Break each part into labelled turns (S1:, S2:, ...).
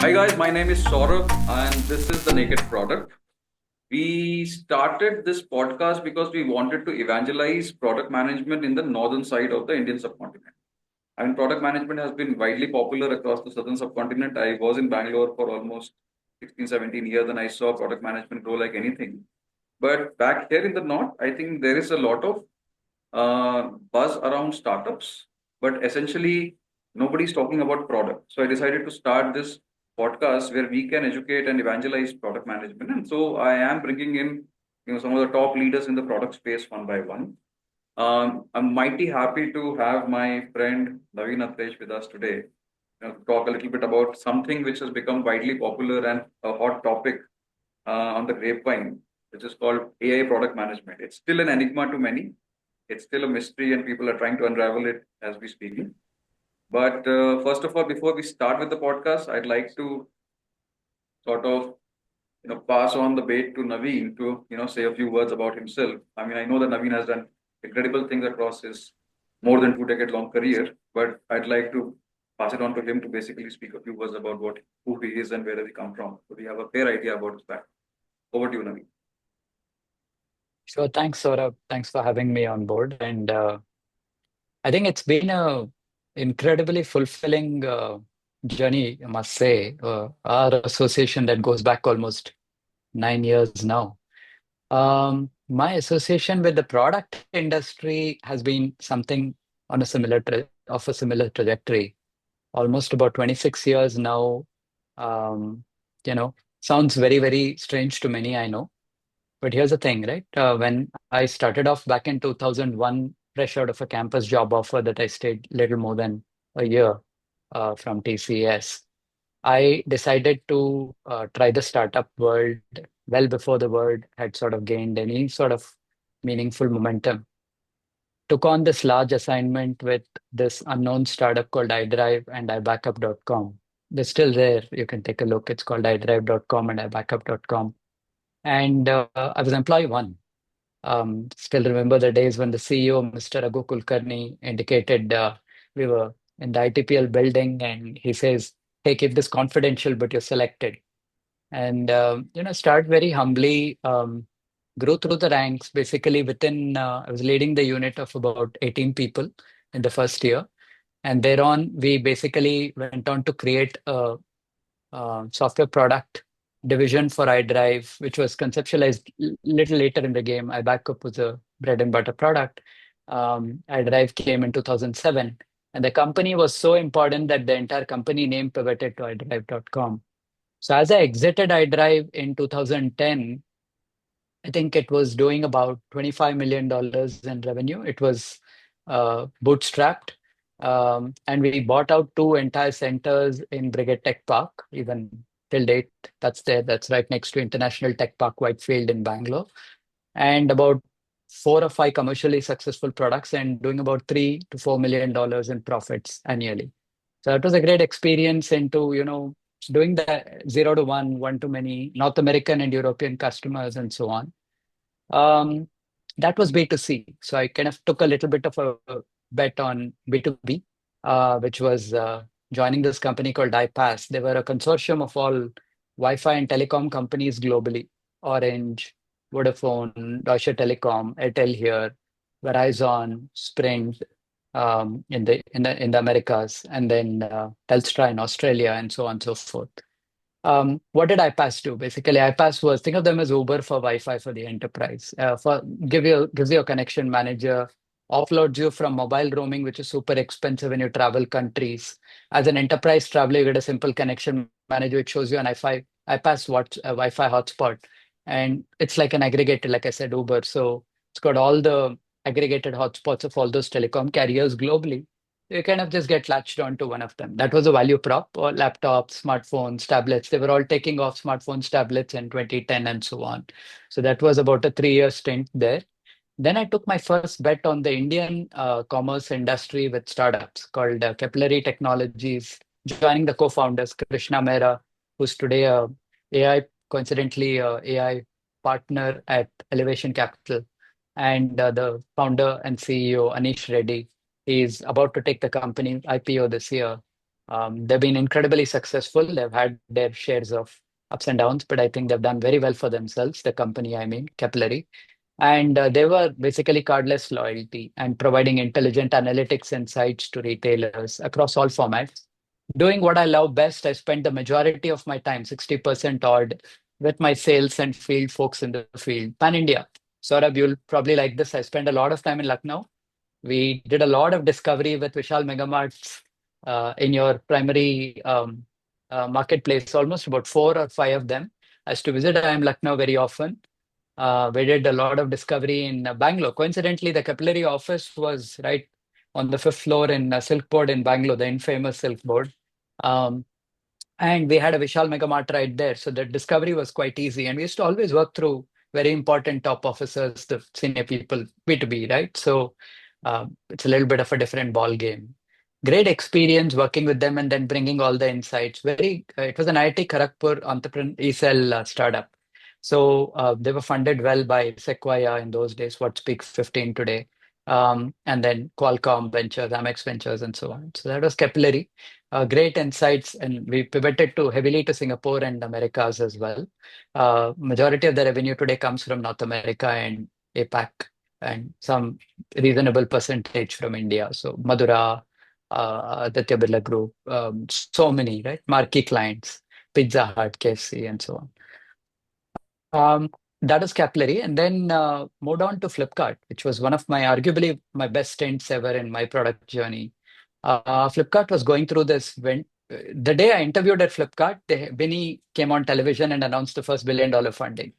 S1: Hi guys, my name is Saurabh and this is The Naked Product. We started this podcast because we wanted to evangelize product management in the northern side of the Indian subcontinent. I mean, product management has been widely popular across the southern subcontinent. I was in Bangalore for almost 16, 17 years and I saw product management grow like anything. But back here in the north, I think there is a lot of buzz around startups, but essentially nobody's talking about product. So I decided to start this podcast where we can educate and evangelize product management. And so I am bringing in some of the top leaders in the product space one by one. I'm mighty happy to have my friend Naveen Athresh with us today. Talk a little bit about something which has become widely popular and a hot topic on the grapevine, which is called AI product management. It's still an enigma to many. It's still a mystery, and people are trying to unravel it as we speak. But first of all, before we start with the podcast, I'd like to sort of pass on the bait to Naveen to say a few words about himself. I mean, I know that Naveen has done incredible things across his more than 2 decade long career, but I'd like to pass it on to him to basically speak a few words about who he is and where does he come from. So we have a fair idea about his background. Over to you, Naveen.
S2: Sure. Thanks, Saurabh. Thanks for having me on board. And I think it's been a incredibly fulfilling journey, I must say. Our association that goes back almost 9 years now. My association with the product industry has been something on a of a similar trajectory. Almost about 26 years now. Um, you know, Sounds very, very strange to many, I know. But here's the thing, right? When I started off back in 2001, fresh out of a campus job offer that I stayed little more than a year from TCS, I decided to try the startup world well before the world had sort of gained any sort of meaningful momentum. Took on this large assignment with this unknown startup called iDrive and iBackup.com. They're still there. You can take a look. It's called iDrive.com and iBackup.com. And I was employee one. Still remember the days when the CEO, Mr. Raghu Kulkarni, indicated we were in the ITPL building, and he says, "Hey, keep this confidential, but you're selected." And start very humbly, grew through the ranks. Basically, I was leading the unit of about 18 people in the first year, and thereon we basically went on to create a software product division for iDrive, which was conceptualized little later in the game. iBackup was a bread and butter product. iDrive came in 2007, and the company was so important that the entire company name pivoted to iDrive.com. So as I exited iDrive in 2010, I think it was doing about $25 million in revenue. It was bootstrapped. And we bought out two entire centers in Brigade Tech Park, even till date. That's there. That's right next to International Tech Park, Whitefield in Bangalore. And about four or five commercially successful products and doing about $3 to $4 million in profits annually. So that was a great experience into, doing the zero to one, one to many North American and European customers and so on. Um, that was B2C. So I kind of took a little bit of a bet on B2B, which was joining this company called iPass. They were a consortium of all Wi-Fi and telecom companies globally. Orange, Vodafone, Deutsche Telekom, Airtel here, Verizon, Sprint in the Americas, and then Telstra in Australia, and so on and so forth. What did iPass do? Basically, iPass was, think of them as Uber for Wi-Fi for the enterprise. Gives you a connection manager, offloads you from mobile roaming, which is super expensive when you travel countries. As an enterprise traveler, you get a simple connection manager which shows you an Wi-Fi hotspot, and it's like an aggregator, like I said, Uber. So it's got all the aggregated hotspots of all those telecom carriers globally. You kind of just get latched onto one of them. That was a value prop, or laptops, smartphones, tablets. They were all taking off smartphones, tablets in 2010 and so on. So that was about a 3 year stint there. Then I took my first bet on the Indian commerce industry with startups called Capillary Technologies, joining the co-founders, Krishna Mehra, who's today coincidentally, a AI partner at Elevation Capital, and the founder and CEO, Anish Reddy. He's about to take the company IPO this year. They've been incredibly successful. They've had their shares of ups and downs, but I think they've done very well for themselves, the company, I mean, Capillary. And they were basically cardless loyalty and providing intelligent analytics insights to retailers across all formats. Doing what I love best, I spent the majority of my time, 60% odd, with my sales and field folks in the field, pan India. Saurabh, you'll probably like this. I spent a lot of time in Lucknow. We did a lot of discovery with Vishal Megamarts in your primary marketplace, almost about four or five of them. I used to visit I am Lucknow very often. We did a lot of discovery in Bangalore. Coincidentally, the capillary office was right on the fifth floor in Silk Board in Bangalore, the infamous Silk Board. Um, and we had a Vishal Mega Mart right there. So the discovery was quite easy. And we used to always work through very important top officers, the senior people, B2B, right? So it's a little bit of a different ball game. Great experience working with them and then bringing all the insights. It was an IIT Kharagpur entrepreneur ESL startup. So they were funded well by Sequoia in those days, what Speak 15 today. And then Qualcomm Ventures, Amex Ventures, and so on. So that was Capillary. Great insights, and we pivoted to heavily to Singapore and Americas as well. Majority of the revenue today comes from North America and APAC, and some reasonable percentage from India. So Madura, Aditya Birla Group, so many, right? Marquee clients, Pizza Hut, KFC, and so on. Um, that was Capillary, and then moved on to Flipkart, which was one of my arguably my best stints ever in my product journey. Flipkart was going through this when the day I interviewed at Flipkart, Vinny came on television and announced the first $1 billion funding.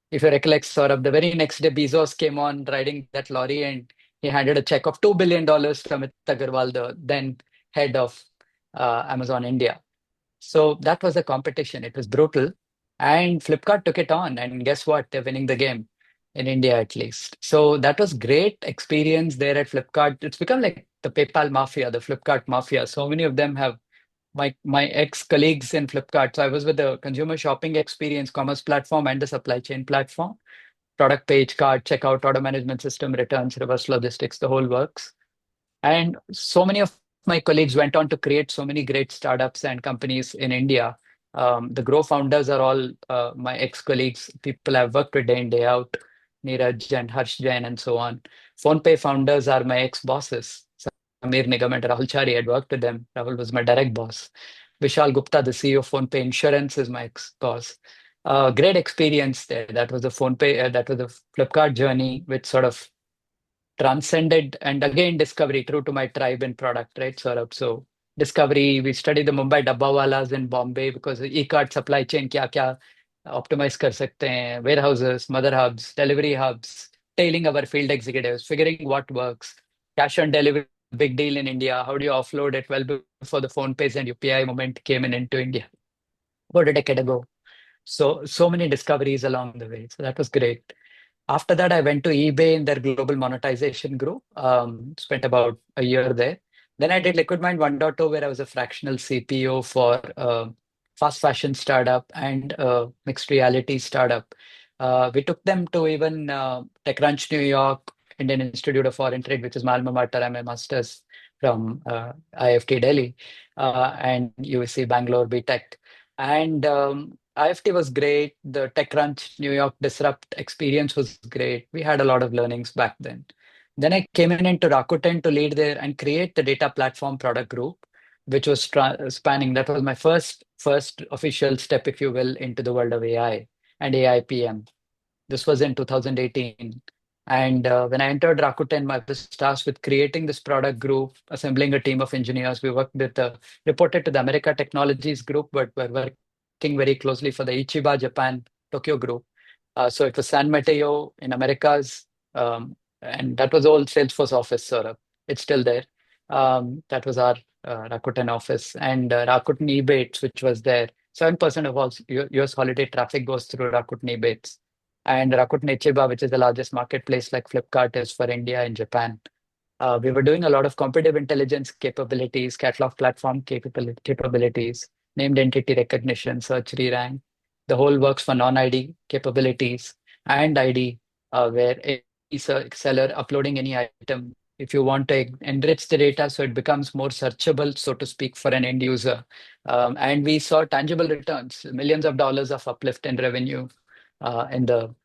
S2: If you recollect, Saurabh, the very next day Bezos came on riding that lorry and he handed a check of $2 billion to Amit Agarwal, the then head of Amazon India. So that was the competition. It was brutal. And Flipkart took it on. And guess what? They're winning the game in India, at least. So that was great experience there at Flipkart. It's become like the PayPal mafia, the Flipkart mafia. So many of them have my ex-colleagues in Flipkart. So I was with the consumer shopping experience commerce platform and the supply chain platform, product page, cart, checkout, order management system, returns, reverse logistics, the whole works. And so many of my colleagues went on to create so many great startups and companies in India. The Grow founders are all my ex-colleagues, people I've worked with day in, day out, Neeraj and Harsh Jain and so on. PhonePe founders are my ex-bosses. Samir Nigam and Rahul Chari, I'd worked with them. Rahul was my direct boss. Vishal Gupta, the CEO of PhonePe Insurance, is my ex-boss. Great experience there. That was the PhonePe, that was the Flipkart journey, which sort of transcended and again discovery true to my tribe and product, right, Saurabh? So discovery, we study the Mumbai Dabbawalas in Bombay because e-cart supply chain क्या optimize कर सकते हैं, warehouses, mother hubs, delivery hubs, tailing our field executives, figuring what works, cash on delivery, big deal in India. How do you offload it well before the phone pays and UPI moment came in into India about a decade ago? So many discoveries along the way. So that was great. After that, I went to eBay in their global monetization group, spent about a year there. Then I did Liquidmind 1.0, where I was a fractional CPO for fast fashion startup and mixed reality startup. We took them to even TechCrunch New York, Indian Institute of Foreign Trade, which is my alma mater. I'm a master's from IFT Delhi and USC Bangalore BTech. And IFT was great. The TechCrunch New York Disrupt experience was great. We had a lot of learnings back then. Then I came in into Rakuten to lead there and create the data platform product group, which was spanning. That was my first official step, if you will, into the world of AI and AI PM. This was in 2018. And when I entered Rakuten, I was tasked with creating this product group, assembling a team of engineers. We worked with reported to the America Technologies group, but were working very closely for the Ichiba Japan Tokyo group. So it was San Mateo in Americas, and that was all Salesforce office, sort of. It's still there. That was our Rakuten office, and Rakuten Ebates, which was there. 7% of all US holiday traffic goes through Rakuten Ebates. And Rakuten Ichiba, which is the largest marketplace like Flipkart is for India and Japan. We were doing a lot of competitive intelligence capabilities, catalog platform capabilities, named entity recognition, search, re-rank. The whole works for non-ID capabilities and ID, where any seller uploading any item if you want to enrich the data so it becomes more searchable, so to speak, for an end user. And we saw tangible returns, millions of dollars of uplift in revenue in the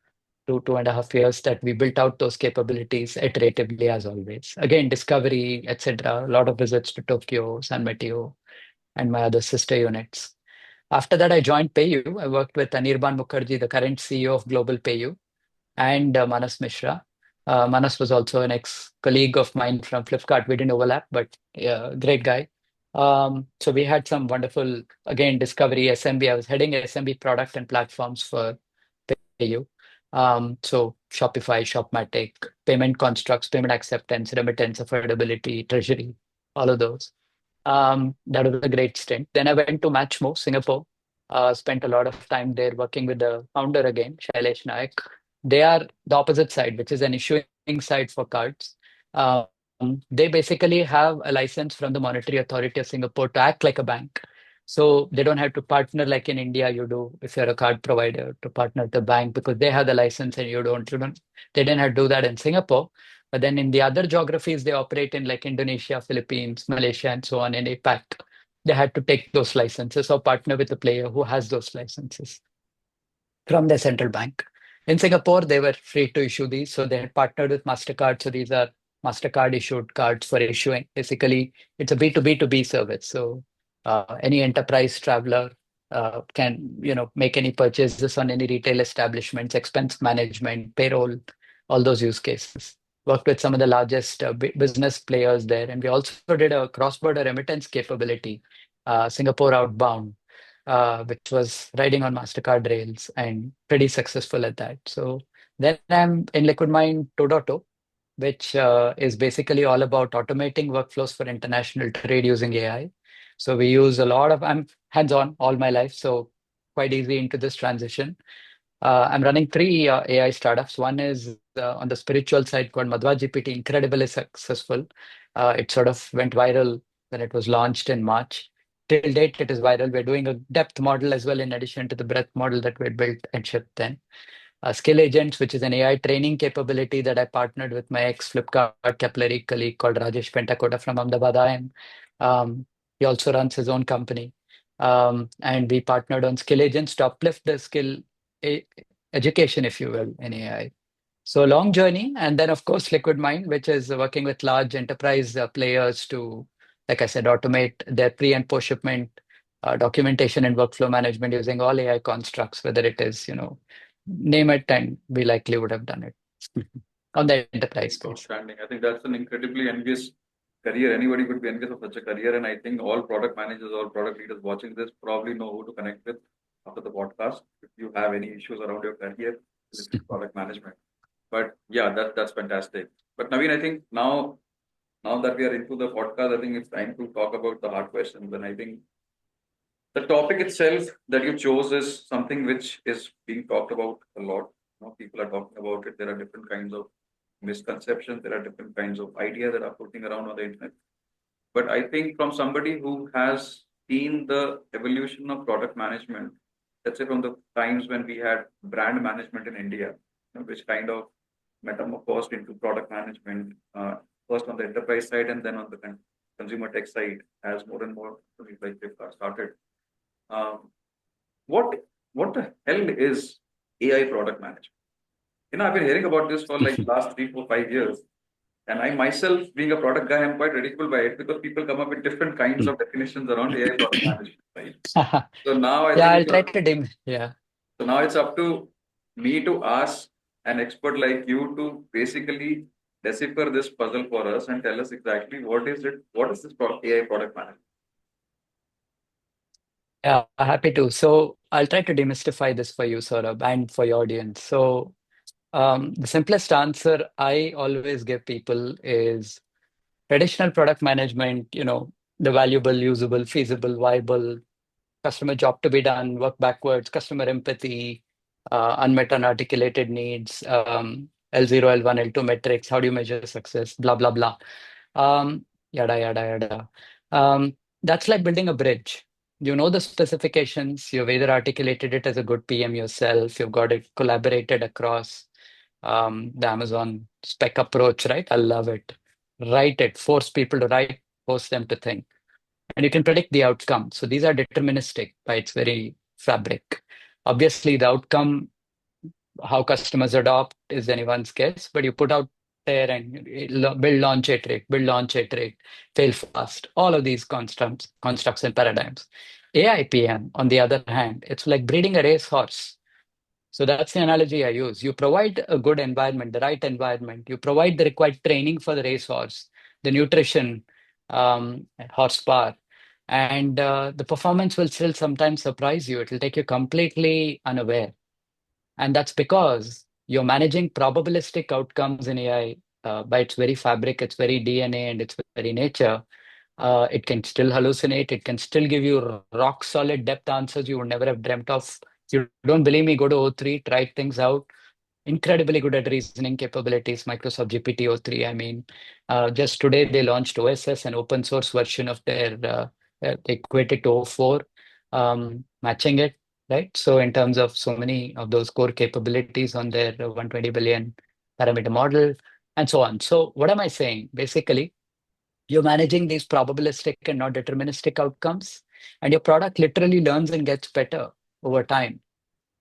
S2: 2.5 years that we built out those capabilities iteratively as always. Again, discovery, etc. A lot of visits to Tokyo, San Mateo, and my other sister units. After that, I joined PayU. I worked with Anirban Mukherjee, the current CEO of Global PayU, and Manas Mishra. Manas was also an ex-colleague of mine from Flipkart. We didn't overlap, but great guy. So we had some wonderful, again, discovery, SMB. I was heading SMB product and platforms for PayU. So Shopify, Shopmatic, payment constructs, payment acceptance, remittance, affordability, treasury, all of those. That was a great stint. Then I went to Matchmo, Singapore. Spent a lot of time there working with the founder again, Shailesh Naik. They are the opposite side, which is an issuing side for cards. They basically have a license from the Monetary Authority of Singapore to act like a bank. So they don't have to partner like in India you do if you're a card provider to partner with the bank because they have the license and you don't. You don't. They didn't have to do that in Singapore. But then in the other geographies they operate in, like Indonesia, Philippines, Malaysia, and so on in APAC, they had to take those licenses or partner with a player who has those licenses from the central bank. In Singapore, they were free to issue these. So they had partnered with MasterCard. So these are MasterCard issued cards for issuing. Basically, it's a B2B2B service. So any enterprise traveler can, make any purchases on any retail establishments, expense management, payroll, all those use cases. Worked with some of the largest business players there. And we also did a cross-border remittance capability, Singapore outbound, which was riding on MasterCard rails and pretty successful at that. So then I'm in LiquidMind 2.0, which is basically all about automating workflows for international trade using AI. So we use a lot of, I'm hands-on all my life, so quite easy into this transition. I'm running three AI startups. One is on the spiritual side called Madhva GPT, incredibly successful. It sort of went viral when it was launched in March. Till date, it is viral. We're doing a depth model as well, in addition to the breadth model that we had built and shipped then. SkillAgents, which is an AI training capability that I partnered with my ex-Flipkart capillary colleague called Rajesh Pentakota from Ahmedabad. He also runs his own company. And we partnered on SkillAgents to uplift the skill e- education, if you will, in AI. So long journey. And then, of course, LiquidMind, which is working with large enterprise players to, like I said, automate their pre and post shipment documentation and workflow management using all AI constructs, whether it is, name it, and we likely would have done it on the enterprise space.
S1: Outstanding. I think that's an incredibly envious career. Anybody could be envious of such a career. And I think all product managers, all product leaders watching this probably know who to connect with after the podcast. If you have any issues around your career related to product management. But yeah, that's fantastic. But Naveen, I think now that we are into the podcast, I think it's time to talk about the hard questions. And I think the topic itself that you chose is something which is being talked about a lot. People are talking about it. There are different kinds of misconceptions. There are different kinds of ideas that are floating around on the internet. But I think from somebody who has seen the evolution of product management, let's say from the times when we had brand management in India, which kind of metamorphosed into product management, first on the enterprise side and then on the consumer tech side, as more and more companies like Flipkart started. Um, what what the hell is AI product management? I've been hearing about this for like last 3, 4, 5 years. And I myself, being a product guy, I'm quite ridiculed by it because people come up with different kinds of definitions around AI product management, right? So now I
S2: Yeah,
S1: think
S2: I'll try to yeah.
S1: so now it's up to me to ask an expert like you to basically decipher this puzzle for us and tell us exactly what is this AI product management?
S2: Yeah, happy to. So I'll try to demystify this for you, Saurabh, and for your audience. So the simplest answer I always give people is traditional product management, the valuable, usable, feasible, viable, customer job to be done, work backwards, customer empathy, unmet unarticulated needs, L0, L1, L2 metrics, how do you measure success, blah, blah, blah. Yada, yada, yada. That's like building a bridge. You know the specifications, you've either articulated it as a good PM yourself, you've got it collaborated across the Amazon spec approach, right? I love it. write it, force people to write, force them to think. And you can predict the outcome. So these are deterministic by its very fabric. Obviously, the outcome, how customers adopt is anyone's guess, but you put out there and build, launch, iterate, build, launch, iterate, fail fast, all of these constructs and paradigms. AI PM, on the other hand, it's like breeding a racehorse. So that's the analogy I use. You provide a good environment, the right environment. You provide the required training for the racehorse, the nutrition, horsepower, and the performance will still sometimes surprise you. It will take you completely unaware. And that's because you're managing probabilistic outcomes in AI by its very fabric, its very DNA, and its very nature. It can still hallucinate. It can still give you rock solid depth answers you would never have dreamt of. You don't believe me? Go to O3, try things out. Incredibly good at reasoning capabilities, Microsoft GPT-o3. I mean, just today they launched OSS, an open source version of their, equated to O4, matching it, right? So in terms of so many of those core capabilities on their 120 billion parameter model and so on. So what am I saying? Basically, you're managing these probabilistic and not deterministic outcomes, and your product literally learns and gets better over time,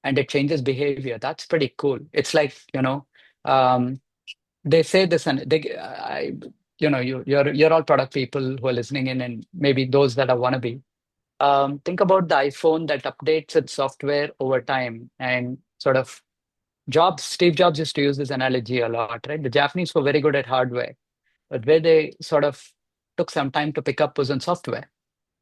S2: and it changes behavior. That's pretty cool. It's like, um, they say this, and you're all product people who are listening in, and maybe those that are wannabe. Think about the iPhone that updates its software over time, and sort of Steve Jobs used to use this analogy a lot, right? The Japanese were very good at hardware, but where they sort of took some time to pick up was on software.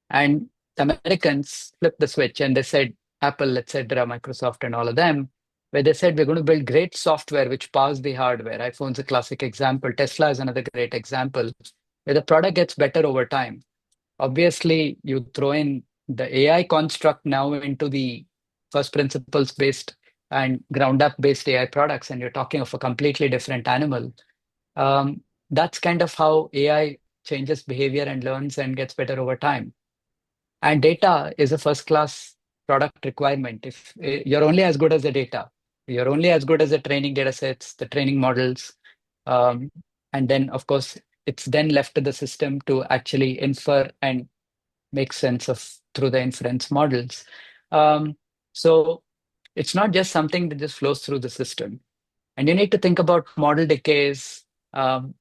S2: And the Americans flipped the switch and they said, Apple, etc., Microsoft, and all of them, where they said, we're going to build great software which powers the hardware. iPhone's a classic example. Tesla is another great example, where the product gets better over time. Obviously, you throw in the AI construct now into the first principles based and ground up based AI products, and you're talking of a completely different animal. That's kind of how AI changes behavior and learns and gets better over time. And data is a first class product requirement. If you're only as good as the data, you're only as good as the training data sets, the training models. Um, and then, of course, it's then left to the system to actually infer and make sense of through the inference models. Um, so it's not just something that just flows through the system. And you need to think about model decays. Um,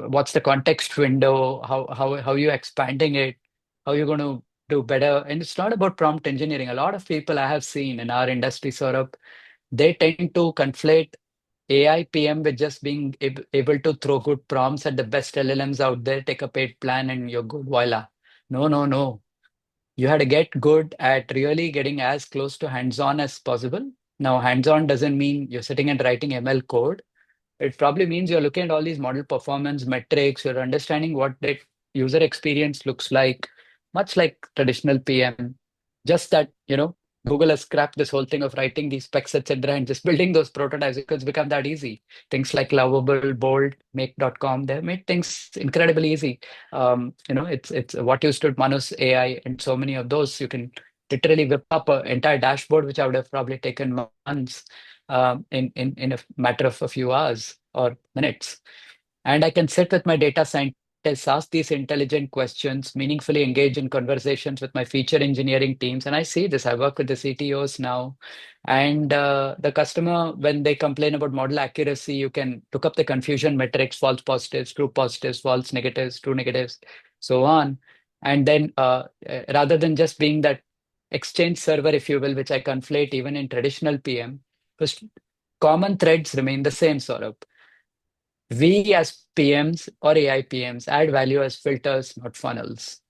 S2: what's the context window? How are you expanding it? How are you going to do better? And it's not about prompt engineering. A lot of people I have seen in our industry, sort of, they tend to conflate AI PM with just being able to throw good prompts at the best LLMs out there, take a paid plan, and you're good. Voila. No, no, no. You had to get good at really getting as close to hands-on as possible. Now, hands-on doesn't mean you're sitting and writing ML code. It probably means you're looking at all these model performance metrics, you're understanding what that user experience looks like, much like traditional PM. Just that, Google has scrapped this whole thing of writing these specs, etc., and just building those prototypes because it's become that easy. Things like Lovable, Bold, Make.com, they've made things incredibly easy. It's what used to Manus AI and so many of those. You can literally whip up an entire dashboard, which I would have probably taken months, in a matter of a few hours or minutes. And I can sit with my data scientists, ask these intelligent questions, meaningfully engage in conversations with my feature engineering teams. And I see this. I work with the CTOs now. And the customer, when they complain about model accuracy, you can look up the confusion metrics, false positives, true positives, false negatives, true negatives, so on. And then rather than just being that exchange server, if you will, which I conflate even in traditional PM, because common threads remain the same, sort of. We as PMs or AI PMs add value as filters, not funnels.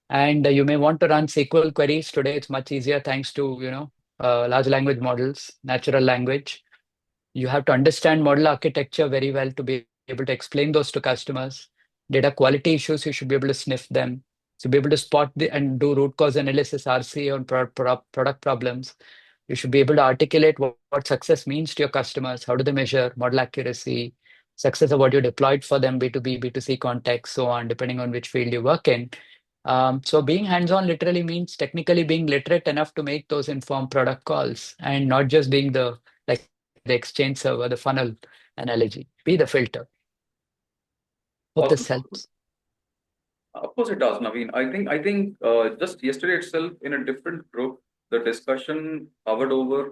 S2: And you may want to run SQL queries today. It's much easier thanks to large language models, natural language. You have to understand model architecture very well to be able to explain those to customers. Data quality issues, you should be able to sniff them. To be able to spot and do root cause analysis, RC, on product problems. You should be able to articulate what success means to your customers. How do they measure model accuracy, success of what you deployed for them, B2B, B2C context, so on, depending on which field you work in. So being hands-on literally means technically being literate enough to make those informed product calls and not just being the exchange server, the funnel analogy. Be the filter. Hope
S1: Awesome.
S2: this helps.
S1: Of course, it does, Naveen. I think just yesterday itself in a different group, the discussion covered over.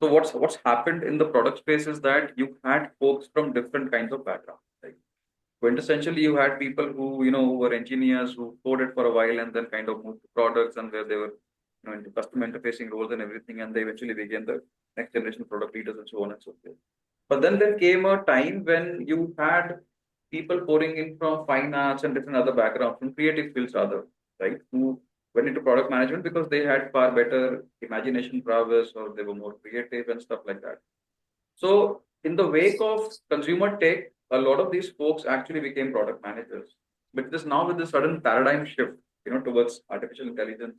S1: So what's happened in the product space is that you had folks from different kinds of backgrounds. Like quintessentially, you had people who were engineers who coded for a while and then kind of moved to products and where they were into customer interfacing roles and everything, and they eventually became the next generation product leaders and so on and so forth. But then there came a time when you had people pouring in from fine arts and different other backgrounds, from creative fields rather, right? Who went into product management because they had far better imagination prowess or they were more creative and stuff like that. So in the wake of consumer tech, a lot of these folks actually became product managers. But this now with this sudden paradigm shift, towards artificial intelligence,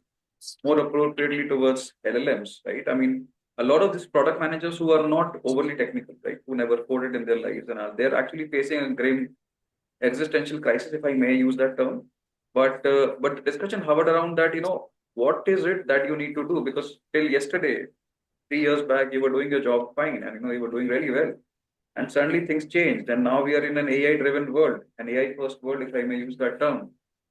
S1: more appropriately towards LLMs, right? I mean, a lot of these product managers who are not overly technical, right, who never coded in their lives, and they're actually facing a grim existential crisis, if I may use that term. But the discussion hovered around that, what is it that you need to do? Because till yesterday, 3 years back, you were doing your job fine, and you were doing really well. And suddenly things changed, and now we are in an AI-driven world, an AI-first world, if I may use that term.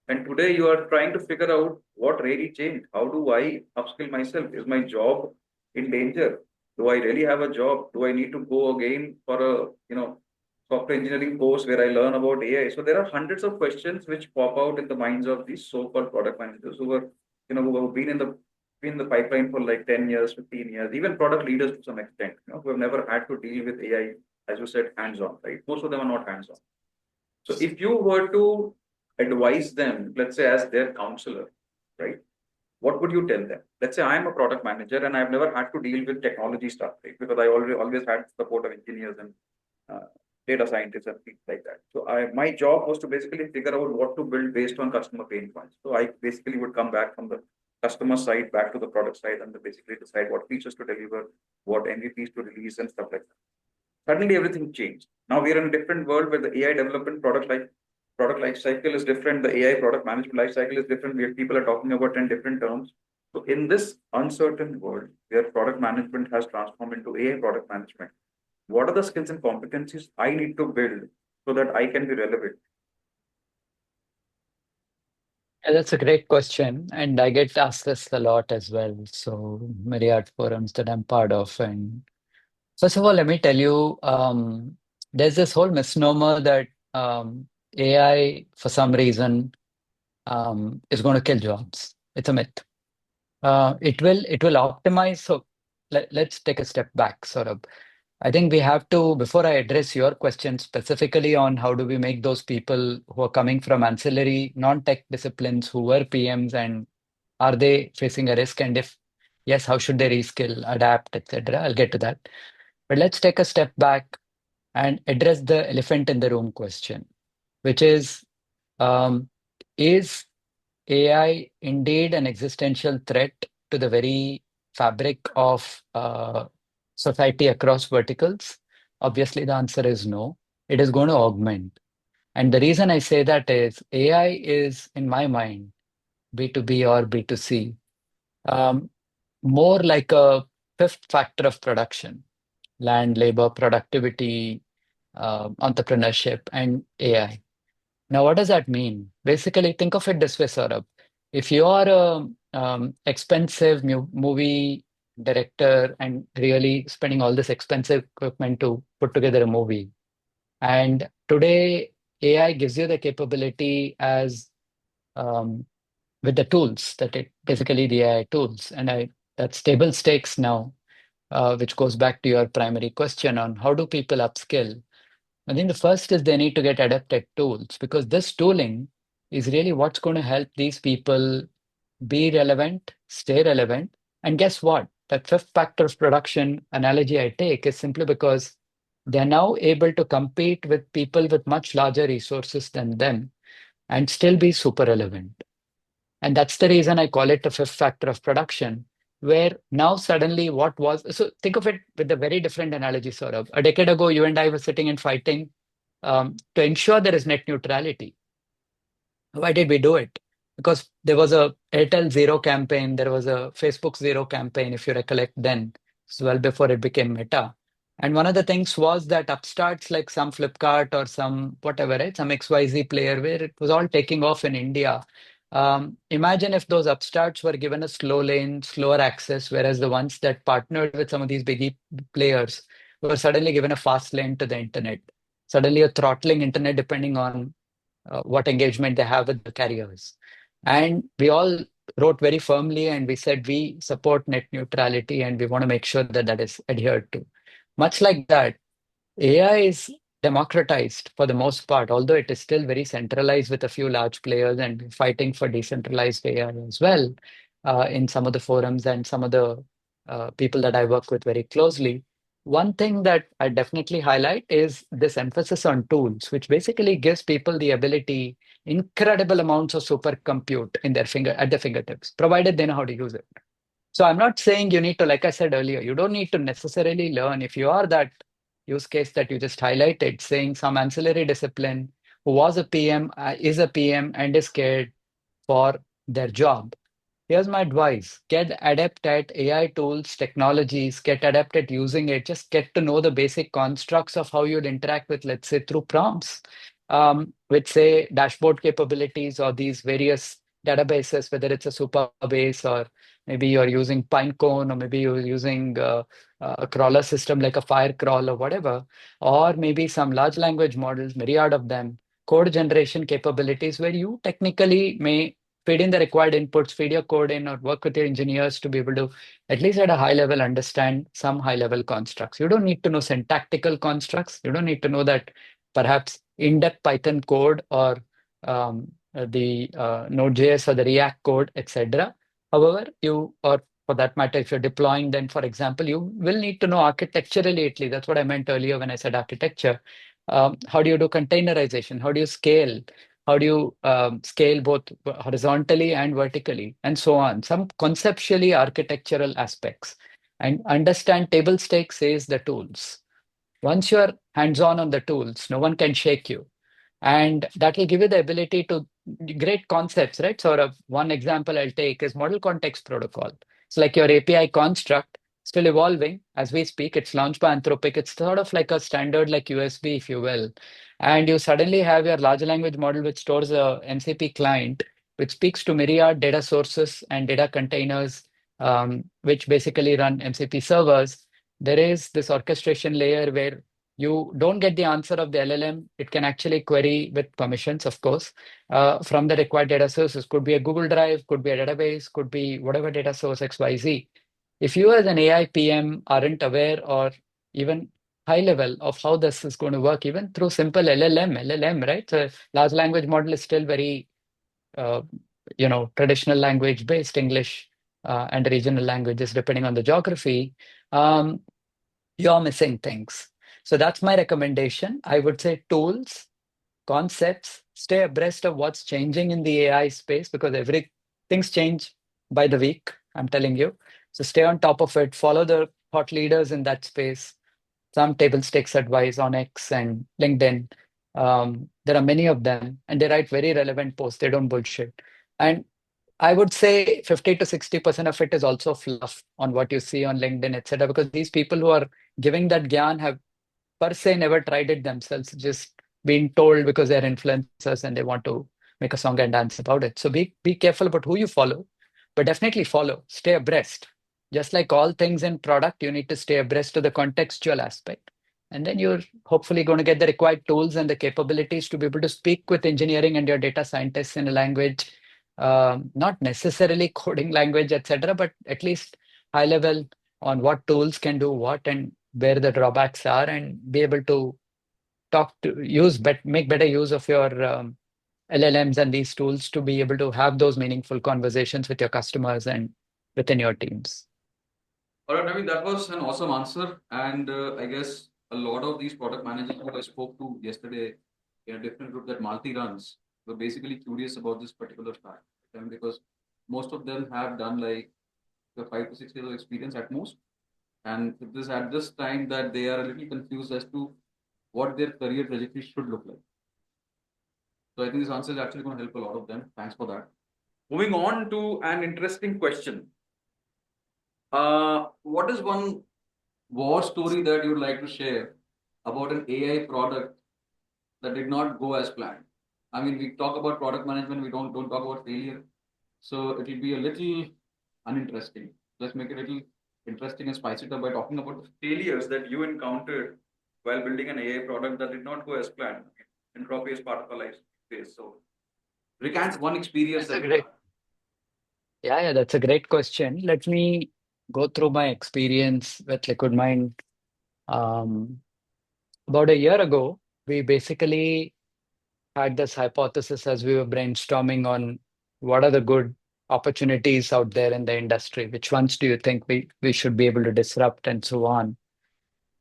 S1: And today you are trying to figure out what really changed. How do I upskill myself? Is my job in danger? Do I really have a job? Do I need to go again for a software engineering course where I learn about AI? So there are hundreds of questions which pop out in the minds of these so-called product managers who have been in the pipeline for like 10 years, 15 years, even product leaders to some extent, who have never had to deal with AI, as you said, hands-on, right? Most of them are not hands-on. So if you were to advise them, let's say as their counselor, right? What would you tell them? Let's say I'm a product manager and I've never had to deal with technology stuff, right? Because I always had support of engineers and uh, data scientists and things like that. So my job was to basically figure out what to build based on customer pain points. So I basically would come back from the customer side back to the product side and basically decide what features to deliver, what MVPs to release, and stuff like that. Suddenly everything changed. Now we are in a different world where the AI development product life cycle is different. The AI product management life cycle is different. Where people are talking about in different terms. So in this uncertain world where product management has transformed into AI product management, what are the skills and competencies I need to build so that I can be relevant?
S2: Yeah, that's a great question. And I get asked this a lot as well. So, myriad forums that I'm part of. And first of all, let me tell you, there's this whole misnomer that AI, for some reason, is going to kill jobs. It's a myth. It will optimize. So let's take a step back, sort of. I think we have to, before I address your question specifically on how do we make those people who are coming from ancillary non-tech disciplines who were PMs, and are they facing a risk? And if yes, how should they reskill, adapt, etc.? I'll get to that. But let's take a step back and address the elephant in the room question, which um, is AI indeed an existential threat to the very fabric of society across verticals? Obviously, the answer is no. It is going to augment. And the reason I say that is AI is, in my mind, B2B or B2C, um, more like a fifth factor of production: land, labor, productivity, entrepreneurship, and AI. Now, what does that mean? Basically, think of it this way, Saurabh. If you are a expensive movie director and really spending all this expensive equipment to put together a movie, and today AI gives you the capability as um, with the tools that it basically the AI tools, and that's table stakes now, which goes back to your primary question on how do people upskill. I think the first is they need to get adapted tools, because this tooling is really what's going to help these people be relevant, stay relevant. And guess what? That fifth factor of production analogy I take is simply because they're now able to compete with people with much larger resources than them and still be super relevant. And that's the reason I call it the fifth factor of production, where now suddenly what was so think of it with a very different analogy, sort of. A decade ago, you and I were sitting and fighting to ensure there is net neutrality. Why did we do it? Because there was a Airtel Zero campaign, there was a Facebook Zero campaign, if you recollect then, it's well before it became Meta. And one of the things was that upstarts like some Flipkart or some whatever, right, some XYZ player where it was all taking off in India. Imagine if those upstarts were given a slow lane, slower access, whereas the ones that partnered with some of these biggie players were suddenly given a fast lane to the internet. Suddenly, a throttling internet depending on what engagement they have with the carriers. And we all wrote very firmly and we said we support net neutrality and we want to make sure that that is adhered to. Much like that, AI is democratized for the most part, although it is still very centralized with a few large players and fighting for decentralized AI as well in some of the forums and some of the people that I work with very closely. One thing that I definitely highlight is this emphasis on tools, which basically gives people the ability, incredible amounts of supercompute in their at their fingertips, provided they know how to use it. So I'm not saying you need to, like I said earlier, you don't need to necessarily learn. If you are that use case that you just highlighted, saying some ancillary discipline who was a PM, is a PM, and is scared for their job. Here's my advice. Get adept at AI tools, technologies, get adept at using it. Just get to know the basic constructs of how you'd interact with, let's say, through prompts, with, say, dashboard capabilities or these various databases, whether it's a Supabase or maybe you're using Pinecone or maybe you're using a crawler system like a Firecrawl or whatever, or maybe some large language models, myriad of them, code generation capabilities where you technically may feed in the required inputs, feed your code in, or work with your engineers to be able to, at least at a high level, understand some high level constructs. You don't need to know syntactical constructs. You don't need to know that perhaps in-depth Python code or the Node.js or the React code, etc. However, or for that matter, if you're deploying, then for example, you will need to know architecturally at least. That's what I meant earlier when I said architecture. How do you do containerization? How do you scale? How do you scale both horizontally and vertically, and so on? Some conceptually architectural aspects. And understand table stakes is the tools. Once you're hands-on the tools, no one can shake you. And that will give you the ability to great concepts, right? So one example I'll take is model context protocol. It's like your API construct, still evolving as we speak. It's launched by Anthropic. It's sort of like a standard like USB, if you will. And you suddenly have your large language model, which stores a MCP client, which speaks to myriad data sources and data containers, which basically run MCP servers. There is this orchestration layer where you don't get the answer of the LLM. It can actually query with permissions, of course, from the required data sources. Could be a Google Drive, could be a database, could be whatever data source XYZ. If you as an AI PM aren't aware or even high level of how this is going to work, even through simple LLM, right? So large language model is still very, uh, traditional language based English and regional languages, depending on the geography. Um, you're missing things. So that's my recommendation. I would say tools, concepts, stay abreast of what's changing in the AI space because things change by the week, I'm telling you. So stay on top of it, follow the thought leaders in that space, some table stakes advice on X and LinkedIn. There are many of them, and they write very relevant posts. They don't bullshit. And I would say 50 to 60% of it is also fluff on what you see on LinkedIn, etc. Because these people who are giving that gyan have per se never tried it themselves, just been told because they're influencers and they want to make a song and dance about it. So be careful about who you follow, but definitely follow, stay abreast. Just like all things in product, you need to stay abreast to the contextual aspect. And then you're hopefully going to get the required tools and the capabilities to be able to speak with engineering and your data scientists in a language, not necessarily coding language, etc., but at least high level on what tools can do what and where the drawbacks are, and be able to make better use of your LLMs and these tools to be able to have those meaningful conversations with your customers and within your teams.
S1: All right, Naveen, that was an awesome answer. And I guess a lot of these product managers who I spoke to yesterday in a different group that Malti runs were basically curious about this particular fact. And because most of them have done like the 5 to 6 years of experience at most. And it is at this time that they are a little confused as to what their career trajectory should look like. So I think this answer is actually going to help a lot of them. Thanks for that. Moving on to an interesting question. What is one war story that you would like to share about an AI product that did not go as planned? I mean, we talk about product management, we don't talk about failure. So it will be a little uninteresting. Let's make it a little interesting and spice it up by talking about the failures that you encountered while building an AI product that did not go as planned. Entropy is part of our life phase. So recant one experience
S2: That's a
S1: that you
S2: great, yeah, that's a great question. Let me go through my experience with Liquidmind. Um, about a year ago, we basically had this hypothesis as we were brainstorming on what are the good opportunities out there in the industry, which ones do you think we should be able to disrupt and so on.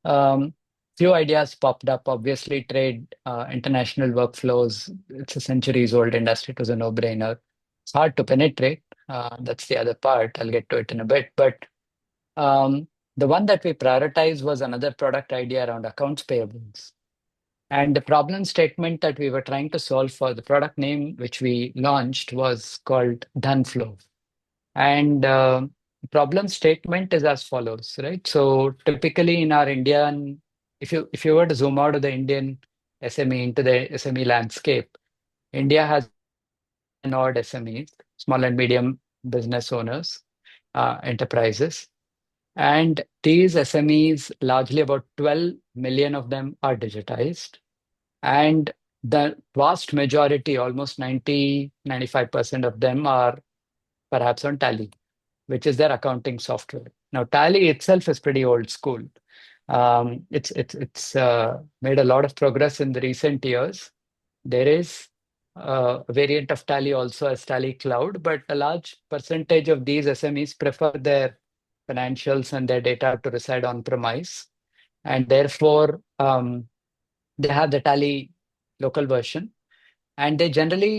S2: Um, few ideas popped up. Obviously, trade, international workflows. It's a centuries old industry. It was a no-brainer. It's hard to penetrate. That's the other part. I'll get to it in a bit. But um, the one that we prioritized was another product idea around accounts payables. And the problem statement that we were trying to solve for the product name, which we launched, was called Done Flow. And problem statement is as follows, right? So typically in our Indian, if you were to zoom out of the Indian SME into the SME landscape, India has about 1 million odd SMEs, small and medium business owners, enterprises. And these SMEs, largely about 12 million of them are digitized. And the vast majority, almost 90-95% of them are perhaps on Tally, which is their accounting software. Now, Tally itself is pretty old school. It's made a lot of progress in the recent years. There is a variant of Tally also as Tally Cloud, but a large percentage of these SMEs prefer their financials and their data to reside on premise, and therefore they have the Tally local version. And they generally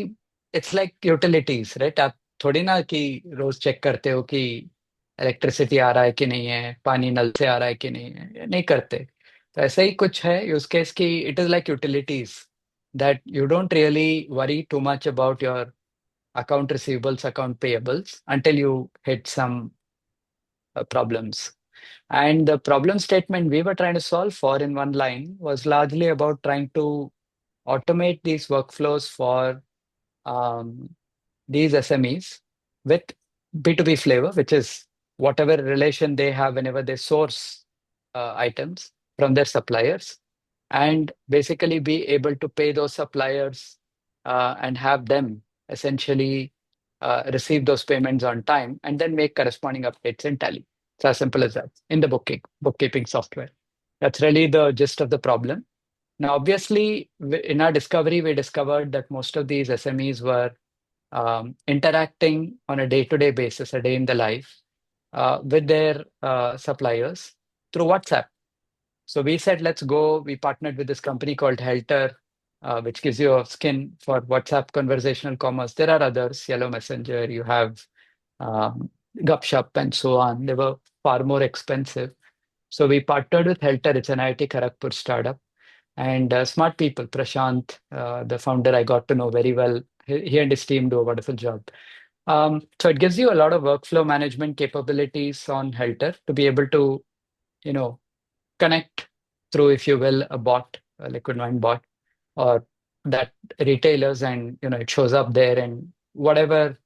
S2: it's like utilities right आप थोड़ी ना कि रोज check करते हो कि electricity आ रहा है कि नहीं है, पानी नल से आ रहा है कि नहीं है, ये नहीं करते. तो ऐसा ही कुछ है यूज केस की. It is like utilities that you don't really worry too much about your account receivables, account payables until you hit some problems. And the problem statement we were trying to solve for in one line was largely about trying to automate these workflows for um, these SMEs with B2B flavor, which is whatever relation they have whenever they source items from their suppliers, and basically be able to pay those suppliers and have them essentially receive those payments on time and then make corresponding updates in Tally. It's as simple as that in the bookkeeping software. That's really the gist of the problem. Now, obviously, in our discovery, we discovered that most of these SMEs were interacting on a day-to-day basis, a day in the life, with their suppliers through WhatsApp. So we said, let's go. We partnered with this company called Helter, which gives you a skin for WhatsApp conversational commerce. There are others, Yellow Messenger, you have um, Gupshup, and so on. They were far more expensive. So we partnered with Helter. It's an IIT Kharagpur startup. And smart people, Prashant, the founder, I got to know very well. He and his team do a wonderful job. So it gives you a lot of workflow management capabilities on Helter to be able to, you know, connect through, if you will, a bot, a liquid mind bot, or that retailers, and it shows up there, and whatever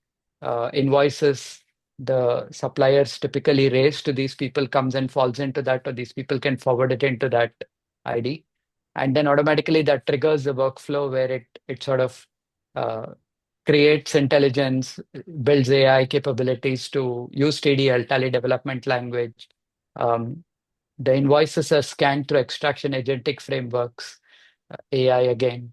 S2: invoices the suppliers typically raise to these people comes and falls into that, or these people can forward it into that ID, and then automatically that triggers the workflow where it sort of uh, creates intelligence, builds AI capabilities to use TDL, Tally Development Language. Um, the invoices are scanned through extraction agentic frameworks, AI again,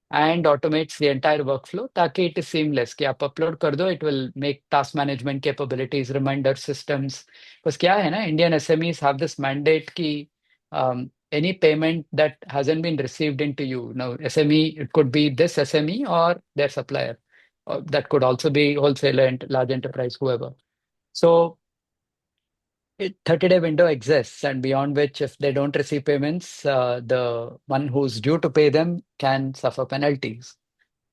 S2: and automates the entire workflow ताकि it is seamless कि आप upload कर दो, it will make task management capabilities, reminder systems. बस क्या है ना, Indian SMEs have this mandate कि any payment that hasn't been received into you. Now, SME, it could be this SME or their supplier. That could also be wholesaler and large enterprise, whoever. So 30-day window exists, and beyond which, if they don't receive payments, the one who's due to pay them can suffer penalties.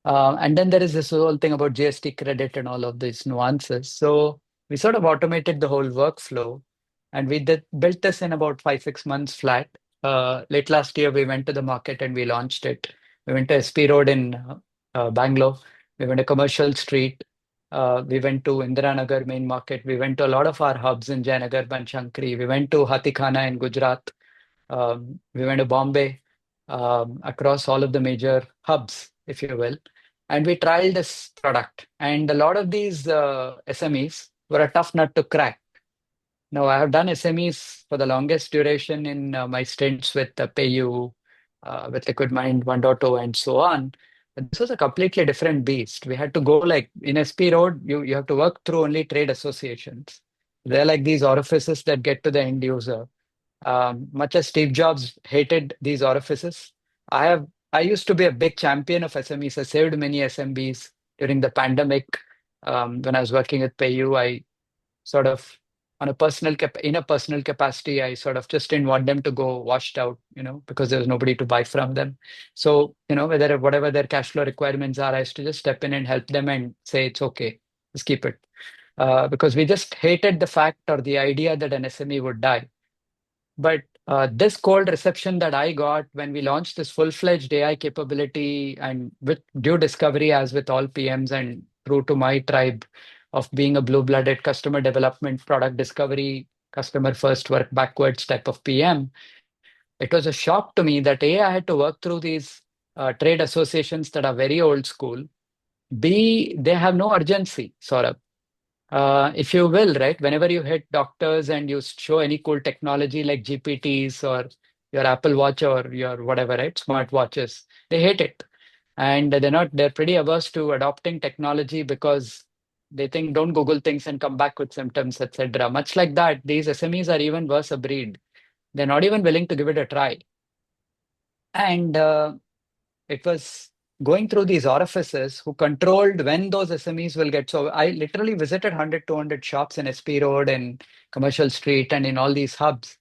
S2: And then there is this whole thing about GST credit and all of these nuances. So we sort of automated the whole workflow. And we did built this in about 5, 6 months flat. Late last year, we went to the market and we launched it. We went to SP Road in Bangalore. We went to Commercial Street. We went to Indiranagar main market. We went to a lot of our hubs in Jayanagar, Banshankari. We went to Hatikhana in Gujarat. We went to Bombay, across all of the major hubs, if you will. And we trialed this product. And a lot of these SMEs were a tough nut to crack. No, I have done SMEs for the longest duration in my stints with PayU, with Liquidmind 1.0, and so on. But this was a completely different beast. We had to go like in SP Road, you have to work through only trade associations. They're like these orifices that get to the end user. Much as Steve Jobs hated these orifices, I used to be a big champion of SMEs. I saved many SMBs during the pandemic. When I was working with PayU, I sort of in a personal capacity, I sort of just didn't want them to go washed out, because there was nobody to buy from them. So, whether whatever their cash flow requirements are, I used to just step in and help them and say it's okay, just keep it. Because we just hated the fact or the idea that an SME would die. But this cold reception that I got when we launched this full-fledged AI capability, and with due discovery, as with all PMs, and true to my tribe of being a blue-blooded customer development, product discovery, customer first, work backwards type of PM, it was a shock to me that A, I had to work through these trade associations that are very old school. B, they have no urgency, Saurabh. If you will, right? Whenever you hit doctors and you show any cool technology like GPTs or your Apple Watch or your whatever, right? Smart watches, they hate it. And they're pretty averse to adopting technology because they think don't Google things and come back with symptoms, etc. Much like that, these SMEs are even worse a breed. They're not even willing to give it a try. And it was going through these orifices who controlled when those SMEs will get. So I literally visited 100, 200 shops in SP Road and Commercial Street and in all these hubs.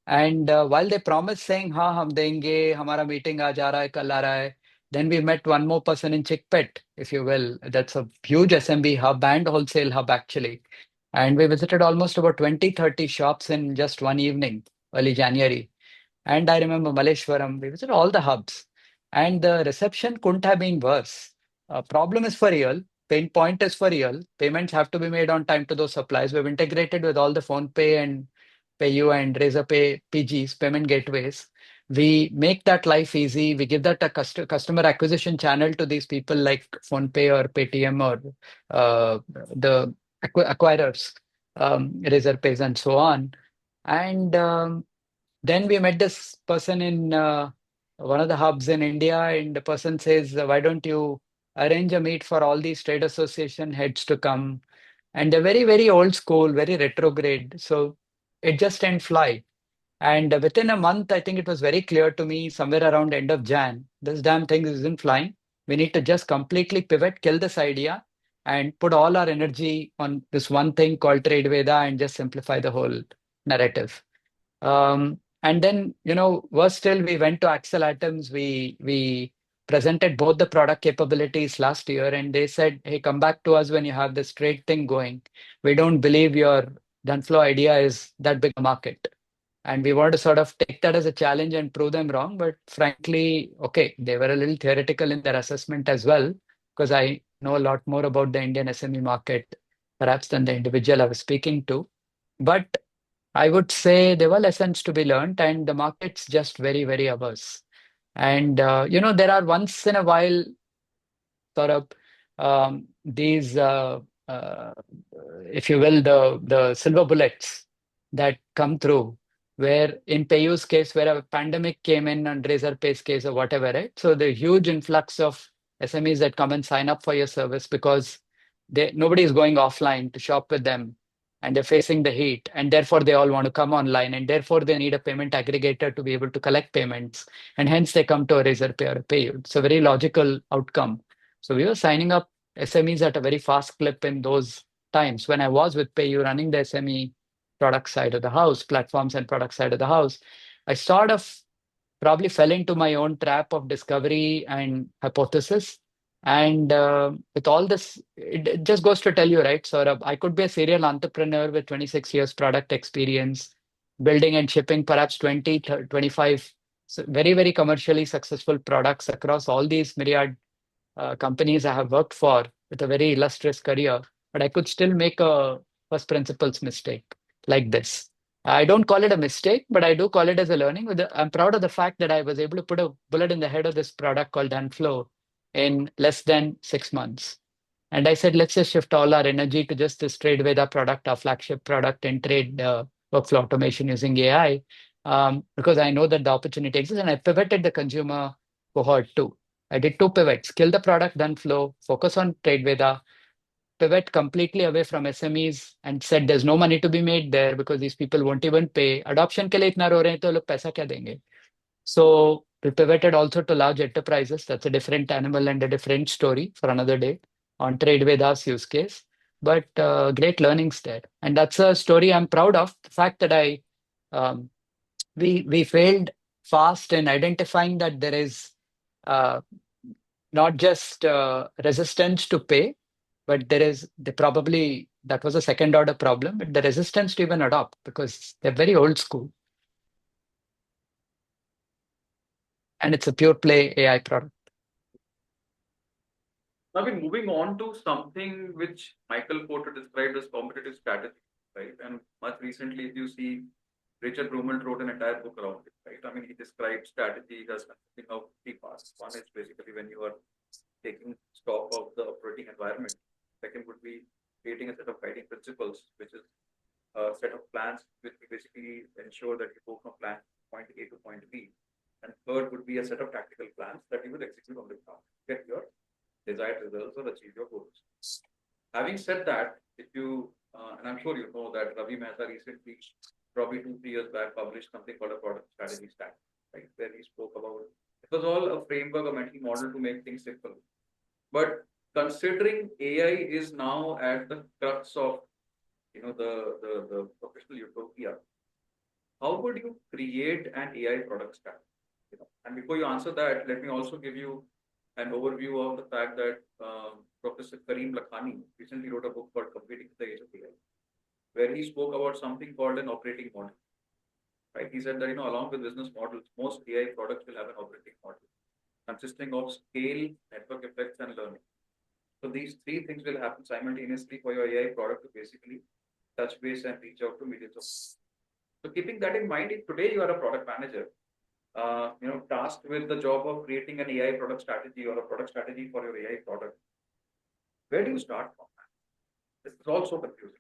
S2: And while they promised saying, "Ha, hum denge, hamara meeting aaj aa raha hai, kal aa raha hai," then we met one more person in Chickpet, if you will. That's a huge SMB hub and wholesale hub, actually. And we visited almost about 20, 30 shops in just one evening, early January. And I remember Malleshwaram, we visited all the hubs. And the reception couldn't have been worse. Problem is for real. Pain point is for real. Payments have to be made on time to those suppliers. We've integrated with all the PhonePe and PayU and Razorpay PGs, payment gateways. We make that life easy. We give that a customer acquisition channel to these people like PhonePe or Paytm or the acquirers, Razorpays and so on. And then we met this person in one of the hubs in India, and the person says, "Why don't you arrange a meet for all these trade association heads to come?" And they're very, very old school, very retrograde. So it just didn't fly. And within a month, I think it was very clear to me somewhere around end of Jan, this damn thing isn't flying. We need to just completely pivot, kill this idea, and put all our energy on this one thing called Trade Veda and just simplify the whole narrative. And then, worse still, we went to Axel Atoms. We presented both the product capabilities last year, and they said, "Hey, come back to us when you have this trade thing going. We don't believe your Dunflow idea is that big a market." And we wanted to sort of take that as a challenge and prove them wrong. But frankly, okay, they were a little theoretical in their assessment as well, because I know a lot more about the Indian SME market, perhaps, than the individual I was speaking to. But I would say there were lessons to be learned, and the market's just very, very averse. And there are once in a while sort of these, uh, if you will, the silver bullets that come through. Where in PayU's case, where a pandemic came in, and Razorpay's case or whatever, right? So the huge influx of SMEs that come and sign up for your service because nobody is going offline to shop with them, and they're facing the heat, and therefore they all want to come online, and therefore they need a payment aggregator to be able to collect payments, and hence they come to a Razorpay or a PayU. It's a very logical outcome. So we were signing up SMEs at a very fast clip in those times when I was with PayU running the SME product side of the house, platforms and product side of the house. I sort of probably fell into my own trap of discovery and hypothesis. And with all this, it just goes to tell you, right, Saurabh, I could be a serial entrepreneur with 26 years product experience, building and shipping perhaps 20, 25 very, very commercially successful products across all these myriad companies I have worked for with a very illustrious career, but I could still make a first principles mistake like this. I don't call it a mistake, but I do call it as a learning. I'm proud of the fact that I was able to put a bullet in the head of this product called Unflow in less than 6 months. And I said, let's just shift all our energy to just this TradeVeda product, our flagship product in trade workflow automation using AI, because I know that the opportunity exists. And I pivoted the consumer cohort too. I did two pivots: kill the product, then flow, focus on TradeVeda, pivot completely away from SMEs, and said there's no money to be made there because these people won't even pay. Adoption के लिए इतना रो रहे हैं तो लोग पैसा क्या देंगे? So we pivoted also to large enterprises. That's a different animal and a different story for another day on TradeVeda's use case. But great learnings there, and that's a story I'm proud of. The fact that um, we failed fast in identifying that there is uh, not just resistance to pay, but there is the probably that was a second order problem, but the resistance to even adopt because they're very old school and it's a pure play AI product.
S1: Now, we're moving on to something which Michael Porter described as competitive strategy, right? And much recently, if you see, Richard Brumel wrote an entire book around it, right? I mean, he described strategy as consisting of three parts. One is basically when you are taking stock of the operating environment. Second would be creating a set of guiding principles, which is a set of plans which will basically ensure that you go from plan point A to point B. And third would be a set of tactical plans that you will execute on the ground, get your desired results or achieve your goals. Having said that, if you, and I'm sure you know that Ravi Mehta recently, probably 2, 3 years back, published something called a product strategy stack, right? Where he spoke about it was all a framework, a mental model to make things simple. But considering AI is now at the crux of the professional utopia, how would you create an AI product stack? And before you answer that, let me also give you an overview of the fact that Professor Karim Lakhani recently wrote a book called Competing with the Age of AI, where he spoke about something called an operating model. Right? He said that along with business models, most AI products will have an operating model consisting of scale, network effects, and learning. So these three things will happen simultaneously for your AI product to basically touch base and reach out to millions of people. So keeping that in mind, if today you are a product manager, tasked with the job of creating an AI product strategy or a product strategy for your AI product, where do you start from? This is also confusing.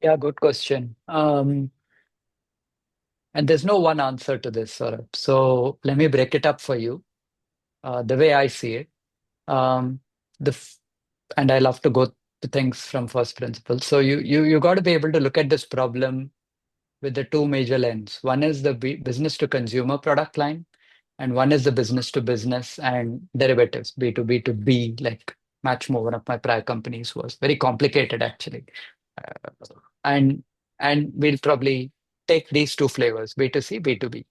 S2: Yeah, good question. And there's no one answer to this, Saurabh. So let me break it up for you the way I see it. Um, the f- and I love to go to things from first principles. So you got to be able to look at this problem with the two major lens. One is the business to consumer product line, and one is the business to business and derivatives, B2B to B, like Matchmo, one of my prior companies, was very complicated actually. Uh, and and we'll probably take these two flavors, B2C, B2B.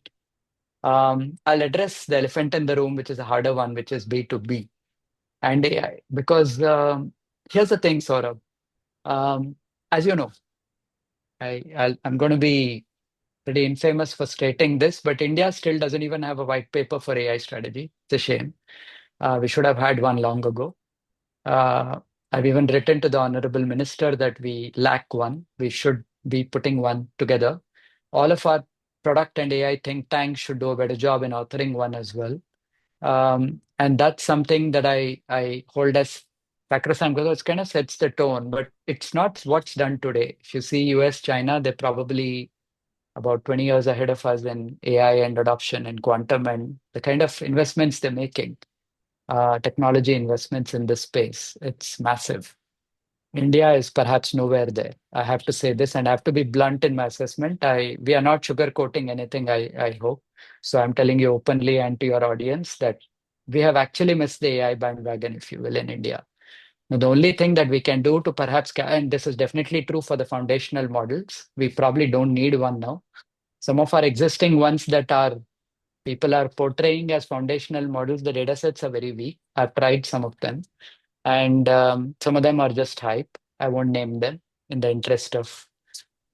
S2: I'll address the elephant in the room, which is a harder one, which is B2B and AI. Because here's the thing, Saurabh. As you know, I'm going to be pretty infamous for stating this, but India still doesn't even have a white paper for AI strategy. It's a shame. We should have had one long ago. Uh, I've even written to the Honorable Minister that we lack one. We should be putting one together. All of our product and AI think tanks should do a better job in authoring one as well. And that's something that I hold as sacrosanct because it kind of sets the tone, but it's not what's done today. If you see US, China, they're probably about 20 years ahead of us in AI and adoption and quantum and the kind of investments they're making, technology investments in this space. It's massive. India is perhaps nowhere there. I have to say this, and I have to be blunt in my assessment. We are not sugarcoating anything, I hope. So I'm telling you openly and to your audience that we have actually missed the AI bandwagon, if you will, in India. Now, the only thing that we can do to perhaps, and this is definitely true for the foundational models, we probably don't need one now. Some of our existing ones that are people are portraying as foundational models, the data sets are very weak. I've tried some of them, and some of them are just hype. I won't name them in the interest of.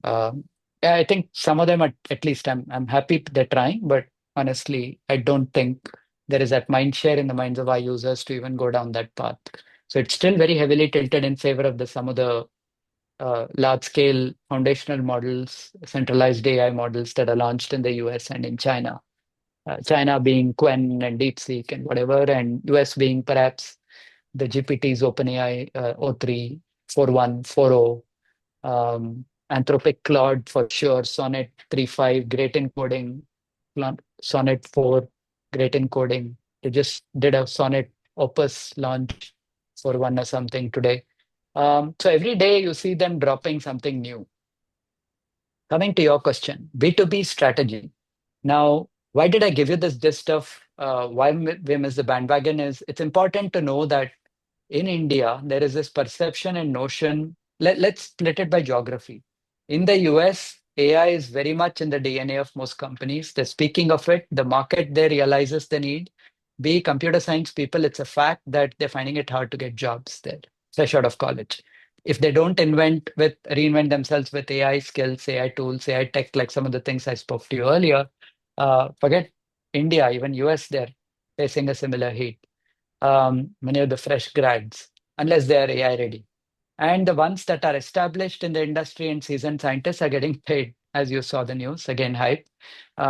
S2: Um, yeah, I think some of them are, at least I'm happy they're trying, but honestly, I don't think there is that mind share in the minds of our users to even go down that path. So it's still very heavily tilted in favor of the some of the large scale foundational models, centralized AI models that are launched in the US and in China. China being Quen and DeepSeek and whatever, and US being perhaps the GPTs, OpenAI, O3, 4.1, 4.0, Anthropic Claude for sure, Sonnet 3.5, great encoding, Sonnet 4, great encoding. They just did a Sonnet Opus launch for one or something today. So every day you see them dropping something new. Coming to your question, B2B strategy. Now, why did I give you this gist of why we miss the bandwagon is it's important to know that in India, there is this perception and notion. Let's split it by geography. In the US, AI is very much in the DNA of most companies. They're speaking of it. The market there realizes the need. Be computer science people, it's a fact that they're finding it hard to get jobs there, fresh out of college. If they don't reinvent themselves with AI skills, AI tools, AI tech, like some of the things I spoke to you earlier, forget India, even US, they're facing a similar heat. Many of the fresh grads, unless they are AI ready. And the ones that are established in the industry and seasoned scientists are getting paid, as you saw the news, again, hype.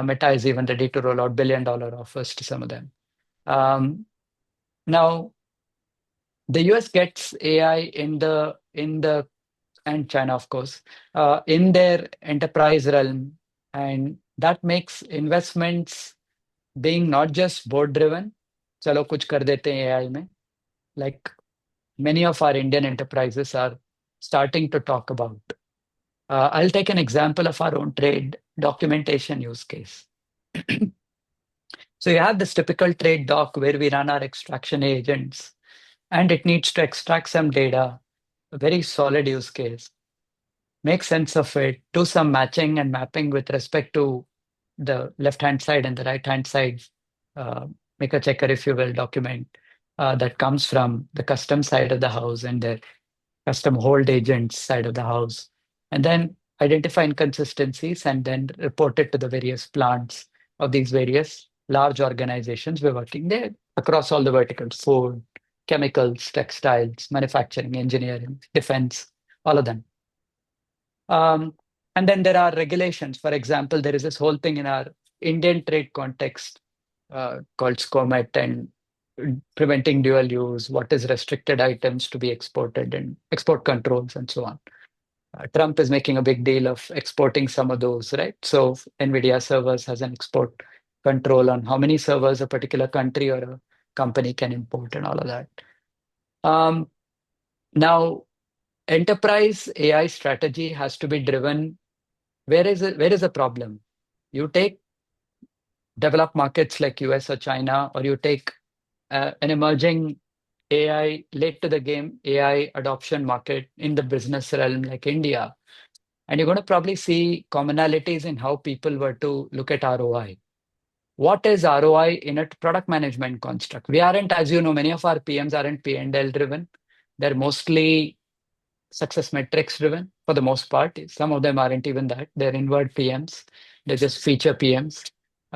S2: Meta is even ready to roll out $1 billion offers to some of them. Now, the US gets AI in the and China, of course, in their enterprise realm, and that makes investments being not just board driven. चलो कुछ कर देते हैं AI में. Like many of our Indian enterprises are starting to talk about. I'll take an example of our own trade documentation use case. So you have this typical trade doc where we run our extraction agents, and it needs to extract some data, a very solid use case, make sense of it, do some matching and mapping with respect to the left-hand side and the right-hand side, uh, make a checker, if you will, document that comes from the custom side of the house and the custom hold agents side of the house, and then identify inconsistencies and then report it to the various plants of these various large organizations we're working there across all the verticals: food, chemicals, textiles, manufacturing, engineering, defense, all of them. Um, and then there are regulations. For example, there is this whole thing in our Indian trade context called SCOMET and preventing dual use, what is restricted items to be exported, and export controls, and so on. Trump is making a big deal of exporting some of those, right? So NVIDIA servers has an export control on how many servers a particular country or a company can import and all of that. Um, Now, enterprise AI strategy has to be driven. Where is the problem? You take developed markets like US or China, or you take an emerging AI, late to the game AI adoption market in the business realm like India, and you're going to probably see commonalities in how people were to look at ROI. What is ROI in a product management construct? We aren't, as you know, many of our PMs aren't P&L driven. They're mostly success metrics driven for the most part. Some of them aren't even that. They're inward PMs. They're just feature PMs.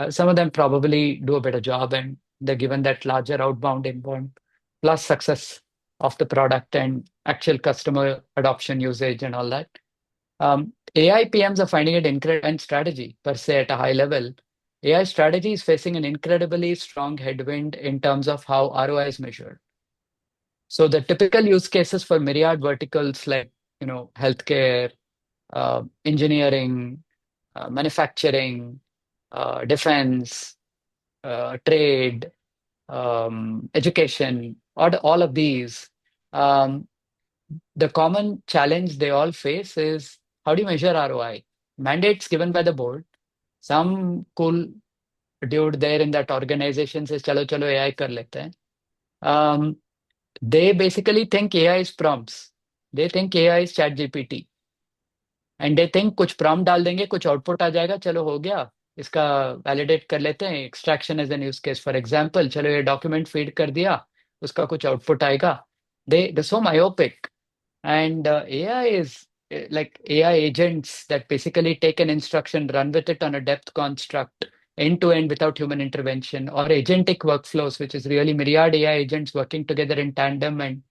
S2: Some of them probably do a better job, and they're given that larger outbound, inbound, plus success of the product and actual customer adoption usage and all that. AI PMs are finding it incredible, and strategy per se at a high level. AI strategy is facing an incredibly strong headwind in terms of how ROI is measured. So the typical use cases for myriad verticals like healthcare, engineering, manufacturing, defense, trade, education, all of these. Um, the common challenge they all face is how do you measure ROI? Mandates given by the board. Some cool dude there in that organization says, "Chalo chalo AI kar lete hain." They basically think AI is prompts. They think AI is chat GPT. And they think कुछ prompt डाल देंगे, कुछ output आ जाएगा, चलो हो गया. इसका validate कर लेते हैं, extraction as an use case for example, चलो ये डॉक्यूमेंट फीड कर दिया, उसका कुछ आउटपुट आएगा, दे सो myopic. And AI is like AI agents that basically take an instruction, run with it on a depth construct, end to end without human intervention, or agentic workflows, which is really myriad AI agents working together in tandem and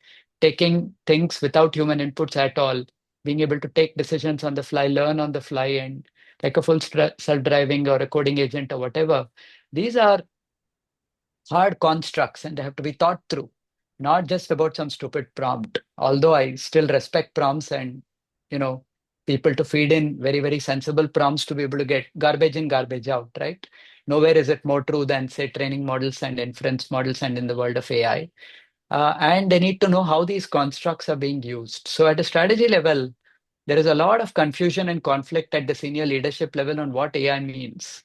S2: taking things without human inputs at all, being able to take decisions on the fly, learn on the fly, and like a full self-driving or a coding agent or whatever. These are hard constructs and they have to be thought through, not just about some stupid prompt. Although I still respect prompts and, you know, people to feed in very, very sensible prompts to be able to get garbage in, garbage out, right? Nowhere is it more true than, say, training models and inference models and in the world of AI. And they need to know how these constructs are being used. So at a strategy level, there is a lot of confusion and conflict at the senior leadership level on what AI means.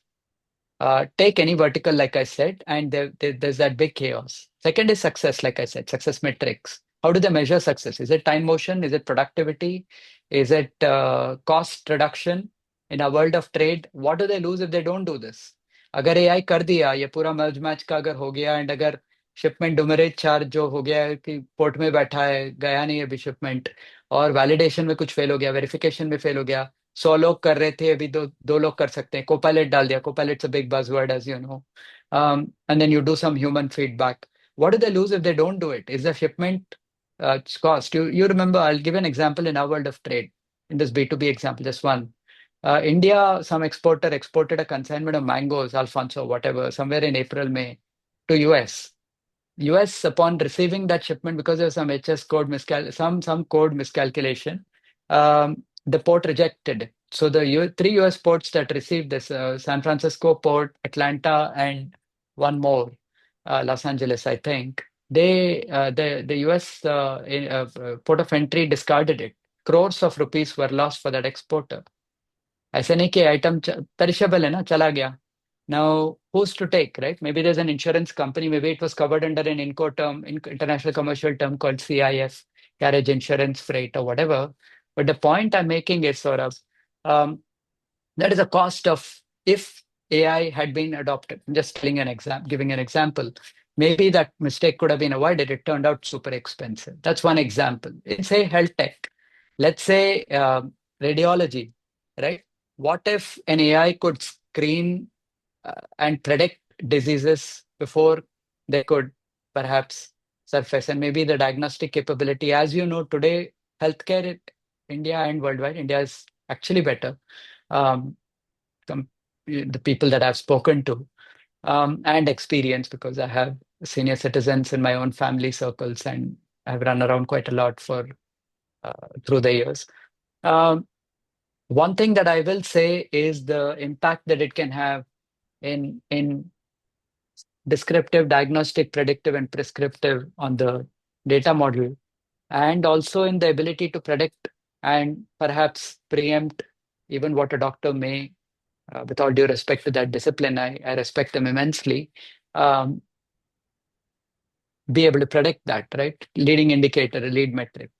S2: Take any vertical, like I said, and there's that big chaos. Second is success, like I said, success metrics. How do they measure success? Is it time motion? Is it productivity? Is it cost reduction? In a world of trade, what do they lose if they don't do this? अगर AI कर दिया, ये पूरा मर्ज match का अगर हो गया, and अगर शिपमेंट डुमरेज चार्ज जो हो गया है कि पोर्ट में बैठा है, गया नहीं अभी शिपमेंट, और वैलिडेशन में कुछ फेल हो गया, वेरिफिकेशन में फेल हो गया, 100 लोग कर रहे थे, अभी दो दो लोग कर सकते हैं, कोपायलट डाल दिया, Copilot's a big buzzword as you know, and then you do some human feedback. What do they lose if they don't do it? Is the shipment cost? You remember, I'll give an example in our world of trade, in this B2B example, just one. India, some exporter exported a consignment of mangoes, Alfonso, whatever, somewhere in April, May, to US. US, upon receiving that shipment, because of some HS code some code miscalculation, the port rejected it. So the three US ports that received this, San Francisco port, Atlanta, and one more, Los Angeles, I think. The US port of entry discarded it. Crores of rupees were lost for that exporter. ऐसे नहीं कि item perishable है ना, चला गया. Now, who's to take, right? Maybe there's an insurance company. Maybe it was covered under an international commercial term called CIF, carriage insurance freight or whatever. But the point I'm making is sort of, um, that is a cost of, if AI had been adopted. I'm just giving an example. Maybe that mistake could have been avoided. It turned out super expensive. That's one example. In, say, health tech, let's say radiology, right? What if an AI could screen and predict diseases before they could perhaps surface? And maybe the diagnostic capability, as you know, today, healthcare in India and worldwide, India is actually better. Um, the people that I've spoken to, and experience, because I have senior citizens in my own family circles and I've run around quite a lot for uh, through the years. Um, One thing that I will say is the impact that it can have in descriptive, diagnostic, predictive, and prescriptive on the data model, and also in the ability to predict and perhaps preempt even what a doctor may, with all due respect to that discipline, I respect them immensely, um, be able to predict that, right? Leading indicator, a lead metric.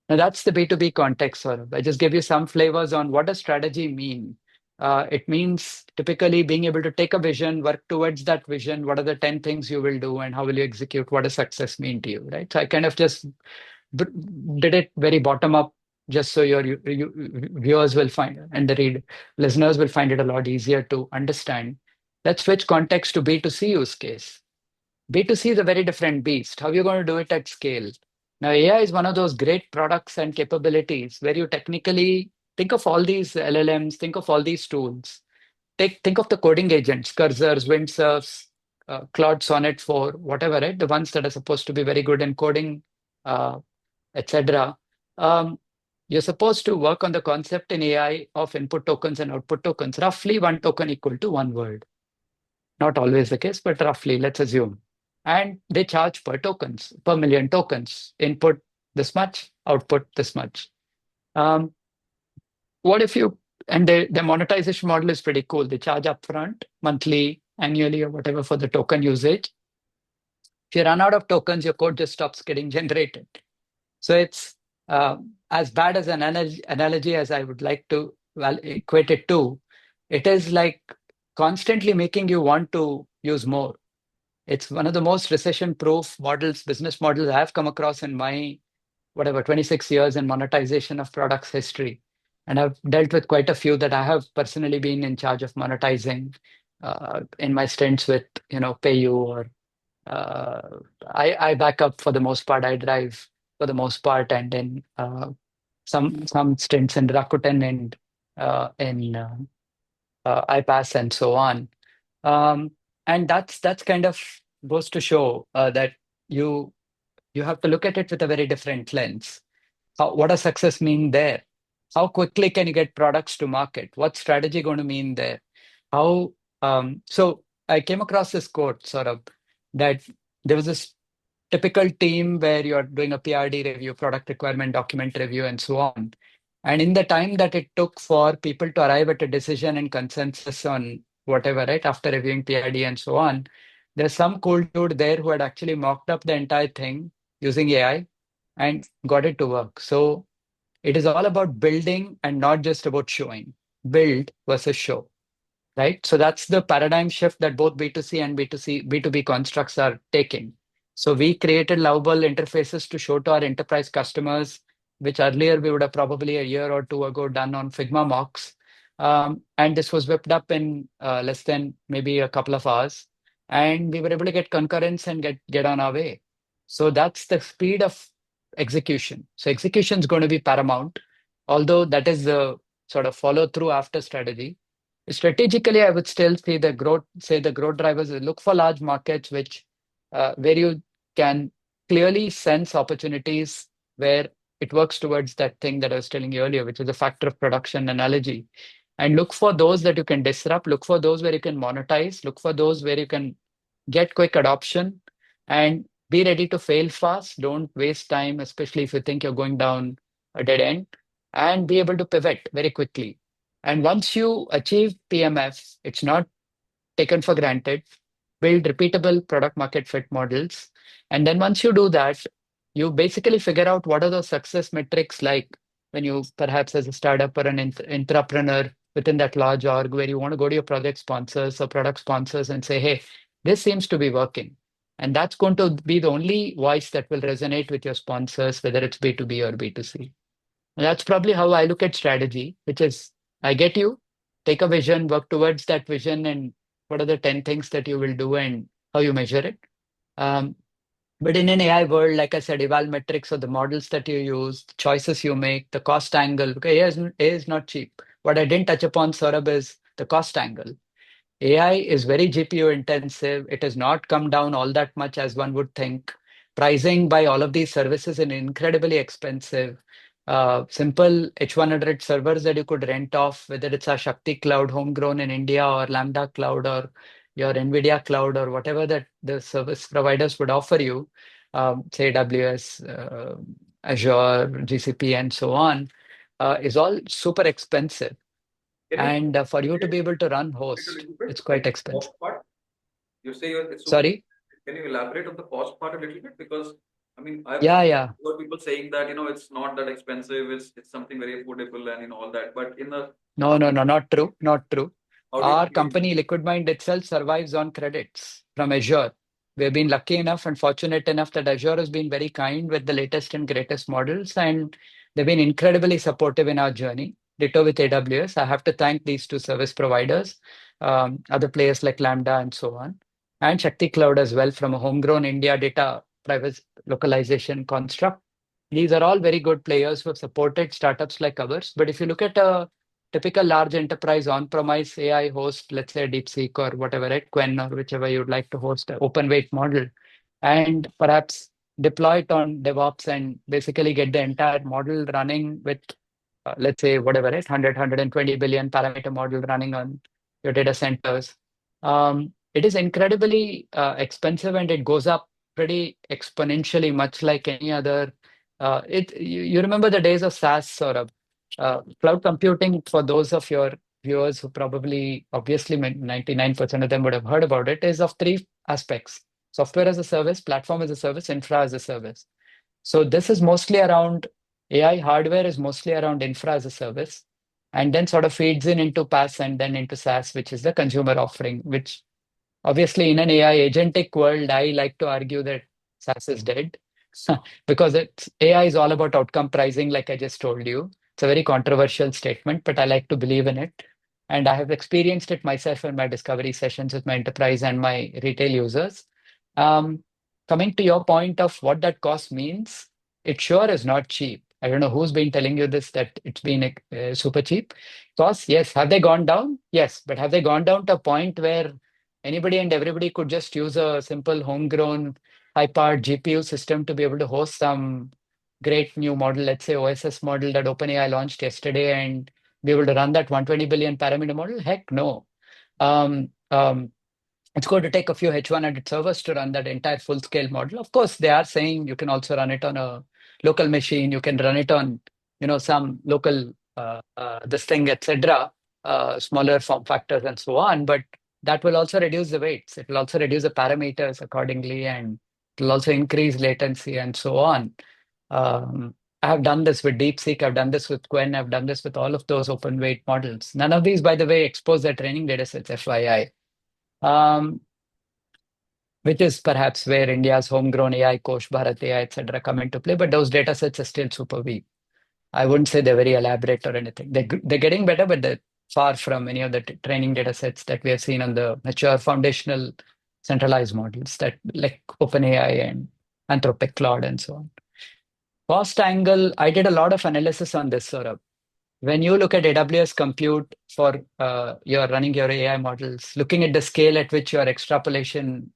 S2: Now that's the B2B context, Saurabh. I just gave you some flavors on what does strategy mean. It means typically being able to take a vision, work towards that vision. What are the 10 things you will do and how will you execute? What does success mean to you, right? So I kind of just b- did it very bottom up, just so viewers will find, and listeners will find it a lot easier to understand. Let's switch context to B2C use case. B2C is a very different beast. How are you going to do it at scale? Now, AI is one of those great products and capabilities where you technically think of all these LLMs, think of all these tools. Think of the coding agents, cursors, windsurfs, Claude Sonnet 4, whatever, right? The ones that are supposed to be very good in coding, uh, etc. Um, you're supposed to work on the concept in AI of input tokens and output tokens, roughly one token equal to one word. Not always the case, but roughly, let's assume. And they charge per tokens, per million tokens. Input this much, output this much. Um, what if you, and the monetization model is pretty cool. They charge upfront, monthly, annually, or whatever for the token usage. If you run out of tokens, your code just stops getting generated. So it's as bad as an analogy as I would like to, well, equate it to. It is like constantly making you want to use more. It's one of the most recession-proof models, business models I've come across in my whatever 26 years in monetization of products history. And I've dealt with quite a few that I have personally been in charge of monetizing in my stints with, PayU or uh, I back up for the most part. I drive for the most part, and then some stints in Rakuten and in iPass and so on. Um, and that's kind of goes to show that you you have to look at it with a very different lens. What does success mean there? How quickly can you get products to market? What's strategy going to mean there? How so I came across this quote sort of that there was this typical team where you're doing a PRD review, product requirement document review, and so on. And in the time that it took for people to arrive at a decision and consensus on whatever, right, after reviewing PRD and so on, there's some cool dude there who had actually mocked up the entire thing using AI and got it to work. So it is all about building and not just about showing. Build versus show, right? So that's the paradigm shift that both B2C and B2B constructs are taking. So we created lovable interfaces to show to our enterprise customers, which earlier we would have probably a year or two ago done on Figma mocks. And this was whipped up in less than maybe a couple of hours. And we were able to get concurrence and get on our way. So that's the speed of execution. So execution is going to be paramount, although that is the sort of follow through after strategy. Strategically, I would still see the growth drivers. Look for large markets, which where you can clearly sense opportunities where it works towards that thing that I was telling you earlier, which is a factor of production analogy. And look for those that you can disrupt. Look for those where you can monetize. Look for those where you can get quick adoption, and be ready to fail fast. Don't waste time, especially if you think you're going down a dead end, and be able to pivot very quickly. And once you achieve PMF, it's not taken for granted. Build repeatable product market fit models. And then once you do that, you basically figure out what are those success metrics like when you perhaps as a startup or an entrepreneur within that large org where you want to go to your project sponsors or product sponsors and say, hey, this seems to be working. And that's going to be the only voice that will resonate with your sponsors, whether it's B2B or B2C. And that's probably how I look at strategy, which is I get you, take a vision, work towards that vision, and what are the 10 things that you will do and how you measure it. Um, but in an AI world, like I said, eval metrics or the models that you use, the choices you make, the cost angle. Okay, AI is not cheap. What I didn't touch upon, Saurabh, is the cost angle. AI is very GPU intensive. It has not come down all that much as one would think. Pricing by all of these services is incredibly expensive. Simple H100 servers that you could rent off, whether it's a Shakti Cloud homegrown in India or Lambda Cloud or your NVIDIA Cloud or whatever that the service providers would offer you, say AWS, Azure, GCP, and so on, is all super expensive.
S1: Can you
S2: And for you to be able to run
S1: elaborate a
S2: host,
S1: little bit
S2: it's
S1: on
S2: quite
S1: the
S2: expensive.
S1: cost part? You say it's super.
S2: Sorry?
S1: Can you elaborate on the cost part a little bit? Because I mean, I've
S2: Yeah, yeah.
S1: heard people saying that it's not that expensive. It's something very affordable and all that. But in the
S2: No, no, no, not true. Not true.
S1: how do you
S2: Our
S1: explain
S2: company, Liquidmind itself, survives on credits from Azure. We've been lucky enough and fortunate enough that Azure has been very kind with the latest and greatest models, and they've been incredibly supportive in our journey. Ditto with AWS. I have to thank these two service providers, other players like Lambda and so on, and Shakti Cloud as well from a homegrown India data private localization construct. These are all very good players who have supported startups like ours. But if you look at a typical large enterprise on-premise AI host, let's say DeepSeek or whatever, right? Quen or whichever you'd like to host an open weight model, and perhaps deploy it on DevOps and basically get the entire model running with, let's say, whatever, right? 100, billion parameter model running on your data centers. It is incredibly expensive and it goes up pretty exponentially, much like any other. You remember the days of SaaS or cloud computing, for those of your viewers who probably, obviously, 99% of them would have heard about it, is of three aspects: software as a service, platform as a service, infra as a service. So this is mostly around AI hardware, is mostly around infra as a service. and then sort of feeds in into PaaS and then into SaaS, which is the consumer offering, which obviously in an AI agentic world, I like to argue that SaaS is dead because AI is all about outcome pricing, like I just told you. It's a very controversial statement, but I like to believe in it. And I have experienced it myself in my discovery sessions with my enterprise and my retail users. Um, Coming to your point of what that cost means, it sure is not cheap. I don't know who's been telling you this, that it's been super cheap. Costs, yes. Have they gone down? Yes. But have they gone down to a point where anybody and everybody could just use a simple homegrown high-powered GPU system to be able to host some great new model, let's say OSS model that OpenAI launched yesterday, and be able to run that 120 billion parameter model? Heck no. Um, um, it's going to take a few H100 servers to run that entire full-scale model. Of course, they are saying you can also run it on a local machine. You can run it on, some local this thing, etc. Smaller form factors and so on. But that will also reduce the weights. It will also reduce the parameters accordingly, and it will also increase latency and so on. I have done this with DeepSeek. I've done this with Quen. I've done this with all of those open weight models. None of these, by the way, expose their training data sets, FYI. Um, which is perhaps where India's homegrown AI, Kosh, Bharat AI, etc., come into play. But those data sets are still super weak. I wouldn't say they're very elaborate or anything. They're getting better, but they're far from any of the training data sets that we have seen on the mature foundational centralized models that like OpenAI and Anthropic Claude and so on. Cost angle, I did a lot of analysis on this, Saurabh. When you look at AWS compute for your running your AI models, looking at the scale at which your extrapolation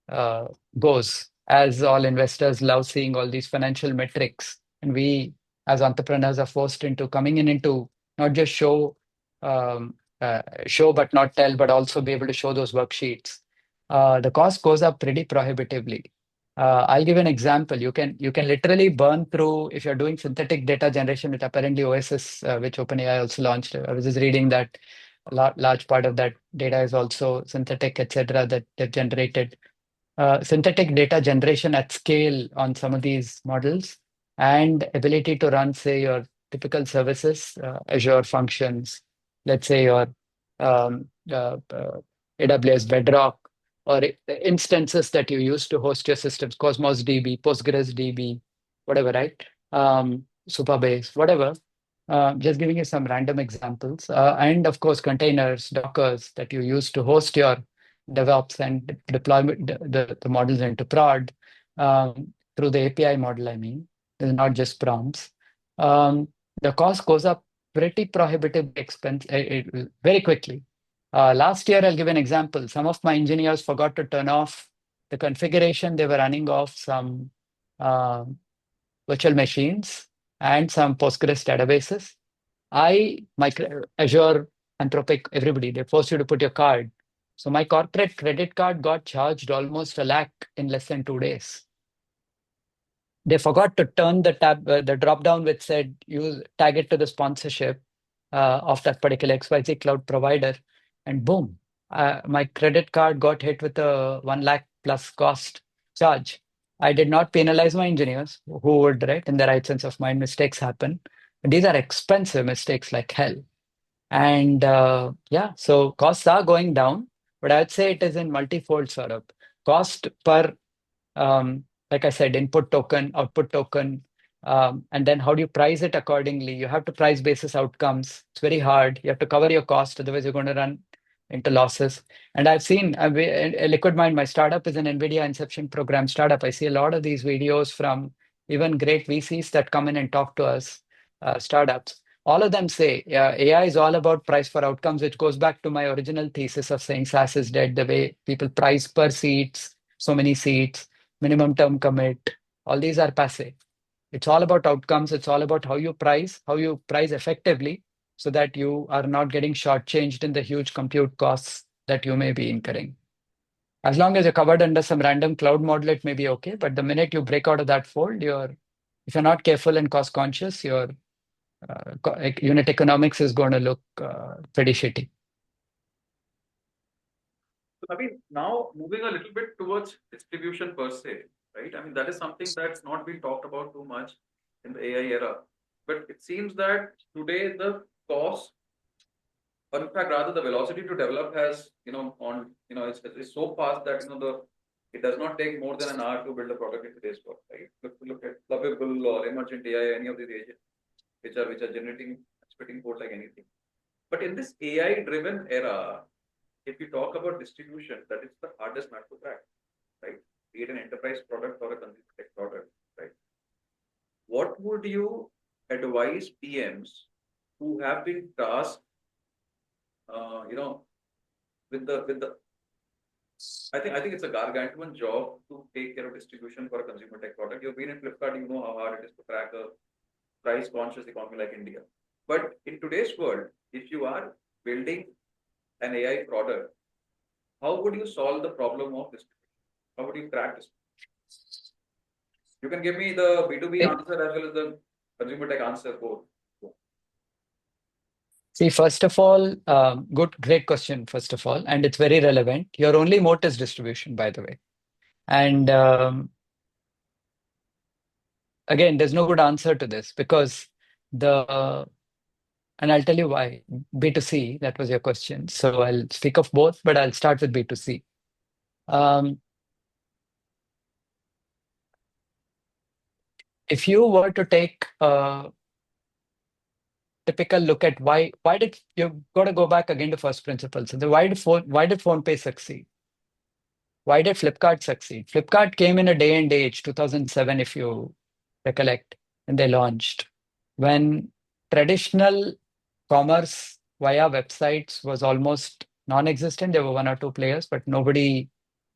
S2: uh, goes, as all investors love seeing all these financial metrics, and we as entrepreneurs are forced into coming in into not just um, show but not tell, but also be able to show those worksheets. The cost goes up pretty prohibitively. I'll give an example. You can literally burn through if you're doing synthetic data generation with apparently OSS, which OpenAI also launched. I was just reading that large part of that data is also synthetic, etc., that they've generated. Synthetic data generation at scale on some of these models and ability to run, say, your typical services, Azure functions, let's say your um, AWS Bedrock, or instances that you use to host your systems, Cosmos DB, Postgres DB, whatever, right? Supabase, whatever. Just giving you some random examples. And of course, containers, Dockers that you use to host your DevOps and deployment the models into prod through the API model. I mean, it's not just prompts. Um, the cost goes up pretty prohibitive expense very quickly. Last year, I'll give an example. Some of my engineers forgot to turn off the configuration. They were running off some uh, virtual machines and some Postgres databases. My Azure, Anthropic, everybody, they force you to put your card. So my corporate credit card got charged almost a lakh in less than 2 days. They forgot to turn the drop down which said you tag it to the sponsorship of that particular XYZ cloud provider, and boom, my credit card got hit with a 1 lakh plus cost charge. I did not penalize my engineers, who would, right? In the right sense of mind, mistakes happen. But these are expensive mistakes like hell. And yeah, so costs are going down, but I'd say it is in multifold sort of cost per like I said, input token, output token, and then how do you price it accordingly? You have to price basis outcomes. It's very hard. You have to cover your cost, otherwise you're going to run into losses. And I've seen Liquidmind, my startup is an NVIDIA Inception Program startup. I see a lot of these videos from even great VCs that come in and talk to us, startups. All of them say, yeah, AI is all about price for outcomes, which goes back to my original thesis of saying SaaS is dead, the way people price per seats, so many seats, minimum term commit, all these are passe. It's all about outcomes. It's all about how you price effectively so that you are not getting shortchanged in the huge compute costs that you may be incurring. As long as you're covered under some random cloud model, it may be okay. But the minute you break out of that fold, if you're not careful and cost conscious, your unit economics is going to look pretty shitty.
S1: So, I mean, now moving a little bit towards distribution per se, right? I mean, that is something that's not been talked about too much in the AI era. But it seems that today the cost Or in fact, rather the velocity to develop has, it's so fast that, it does not take more than an hour to build a product in today's world, right? Look at Lovable or Emergent AI, any of these agents, which are generating, spitting code like anything. But in this AI-driven era, if you talk about distribution, that is the hardest nut to crack, right? Be it an enterprise product or a consumer tech product, right? What would you advise PMs who have been tasked, uh, you know, with the I think it's a gargantuan job to take care of distribution for a consumer tech product. You've been in Flipkart, you know how hard it is to crack a price conscious economy like India. But in today's world, if you are building an AI product, how would you solve the problem of distribution? How would you crack this? You can give me the B2B
S2: See,
S1: answer as well as the consumer tech answer both.
S2: see, first of all, great question, first of all, and it's very relevant. Your only moat is distribution, by the way. And again, there's no good answer to this because the, and I'll tell you why. B2C, that was your question. So I'll speak of both, but I'll start with B2C. Um, if you were to take a typical look at why did you got to go back again to first principles. So why did PhonePe succeed? Why did Flipkart succeed? Flipkart came in a day and age, 2007, if you recollect, and they launched when traditional commerce via websites was almost non-existent. There were one or two players, but nobody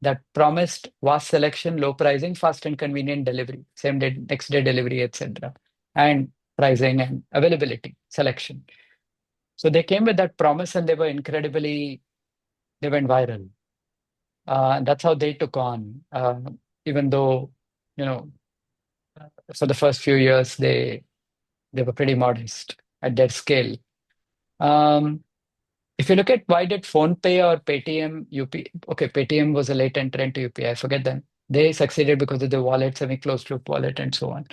S2: that promised vast selection, low pricing, fast and convenient delivery, same day, next day delivery, etc., and pricing and availability, selection. So they came with that promise, and they went viral. That's how they took on, even though, you know, for the first few years they were pretty modest at their scale. Um, If you look at why did PhonePe or Paytm, okay, Paytm was a late entrant to UPI, forget them. They succeeded because of the wallet, semi-closed loop wallet, and so on.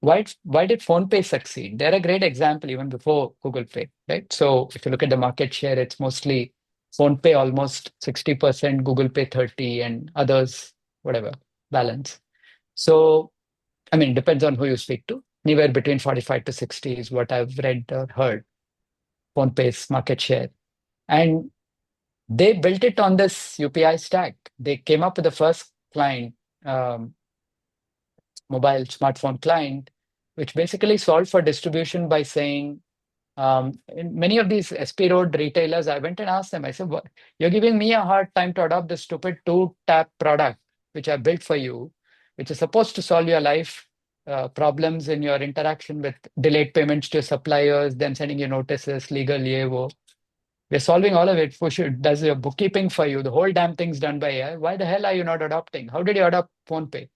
S2: Why did PhonePe succeed? They're a great example even before Google Pay, right? So if you look at the market share, it's mostly PhonePe almost 60%, Google Pay 30, and others, whatever, balance. So, I mean, depends on who you speak to. Anywhere between 45 to 60 is what I've read or heard, PhonePe's market share. And they built it on this UPI stack. They came up with the first client, um, mobile smartphone client, which basically solved for distribution by saying, in many of these SP Road retailers, I went and asked them, I said, what, you're giving me a hard time to adopt this stupid two-tap product, which I built for you, which is supposed to solve your life problems in your interaction with delayed payments to your suppliers, then sending you notices, legal, ye, wo. We're solving all of it. Push it does your bookkeeping for you. The whole damn thing's done by AI. Why the hell are you not adopting? How did you adopt PhonePe?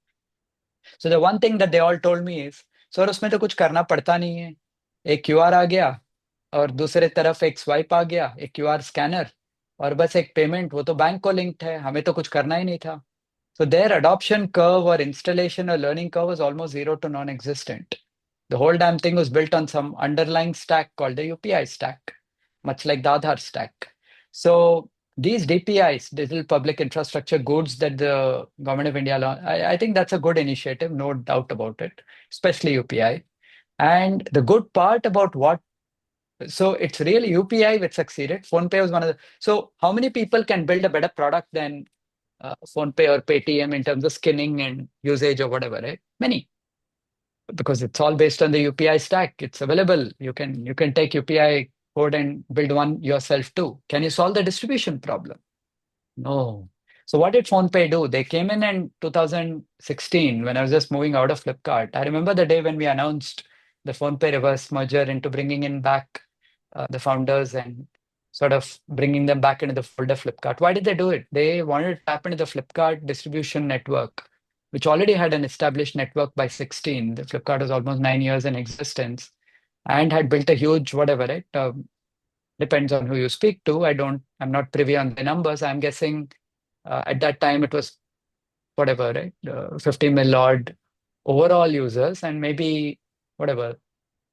S2: So the one thing that they all told me is, sir उसमें तो कुछ करना पड़ता नहीं है. एक QR आ गया और दूसरे तरफ एक स्वाइप आ गया, एक क्यूआर स्कैनर और बस एक पेमेंट. वो तो बैंक को लिंक्ड है, हमें तो कुछ करना ही नहीं था. So their adoption curve or installation or learning curve was almost zero to non-existent. The whole damn thing was built on some underlying stack called the UPI stack, much like the Aadhaar stack. So these DPIs, digital public infrastructure goods that the government of India launched, I think that's a good initiative, no doubt about it, especially UPI. And the good part about so it's really UPI which succeeded. PhonePe was one of the, so how many people can build a better product than PhonePe or Paytm in terms of skinning and usage or whatever, right? Many, because it's all based on the UPI stack. It's available. You can take UPI code and build one yourself too. Can you solve the distribution problem? No. So what did PhonePe do? They came in 2016 when I was just moving out of Flipkart. I remember the day when we announced the PhonePe reverse merger into bringing in back the founders and sort of bringing them back into the fold of Flipkart. Why did they do it? They wanted to tap into the Flipkart distribution network, which already had an established network by 16. The Flipkart was almost 9 years in existence and had built a huge whatever, right? Depends on who you speak to. I'm not privy on the numbers. I'm guessing at that time it was whatever, right? 50 mil odd overall users and maybe whatever,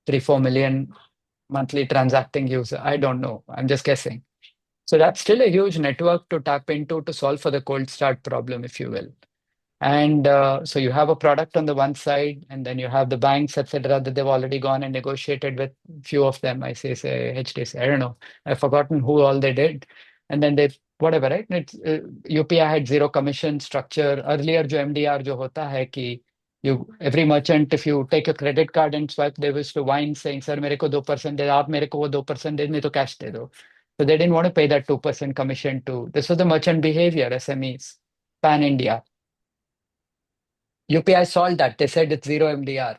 S2: 3, 4 million monthly transacting user. I don't know. I'm just guessing. So that's still a huge network to tap into to solve for the cold start problem, if you will. And so you have a product on the one side, and then you have the banks, etc., that they've already gone and negotiated with few of them. ICICI, HDFC, I don't know. I've forgotten who all they did. And then they, whatever, right? UPI had zero commission structure. Earlier, जो MDR जो होता है कि every merchant, if you take a credit card and swipe, they wish to whine saying, sir, मेरे को 2% दे, आप मेरे को वो 2% दे, नहीं तो cash दे दो. So they didn't want to pay that 2% commission to. This was the merchant behavior, SMEs, pan India. UPI solved that. They said it's zero MDR.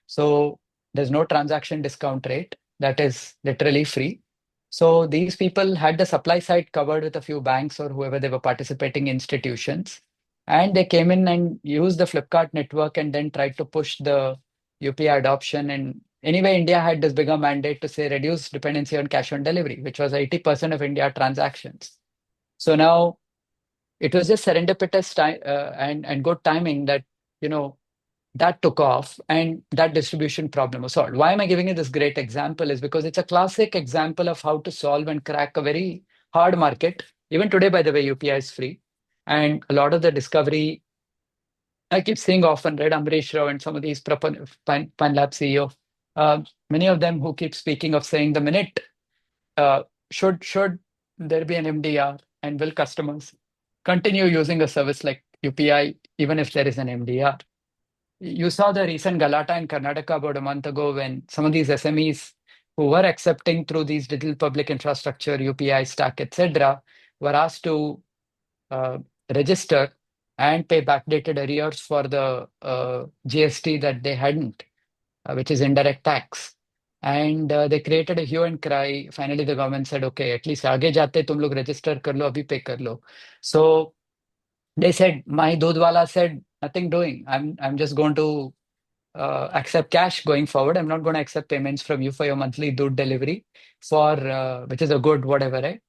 S2: So there's no transaction discount rate. That is literally free. So these people had the supply side covered with a few banks or whoever they were participating institutions. And they came in and used the Flipkart network and then tried to push the UPI adoption. And anyway, India had this bigger mandate to say reduce dependency on cash on delivery, which was 80% of India transactions. So now it was just serendipitous time and good timing that you know that took off and that distribution problem was solved. Why am I giving you this great example is because it's a classic example of how to solve and crack a very hard market. Even today, by the way, UPI is free. And a lot of the discovery, I keep seeing often, right? Amrish Rao and some of these Panlab CEO, many of them who keep speaking of saying the minute uh, should there be an MDR and will customers continue using a service like UPI even if there is an MDR? You saw the recent Galata in Karnataka about a month ago when some of these SMEs who were accepting through these digital public infrastructure, UPI stack, etc., were asked to uh, register and pay backdated arrears for the GST that they hadn't, which is indirect tax. And they created a hue and cry. Finally, the government said, okay, at least आगे जाते तुम लोग register कर लो, अभी pay कर लो. So they said, my Dudwala said, nothing doing. I'm just going to accept cash going forward. I'm not going to accept payments from you for your monthly Dud delivery for which is a good whatever, right?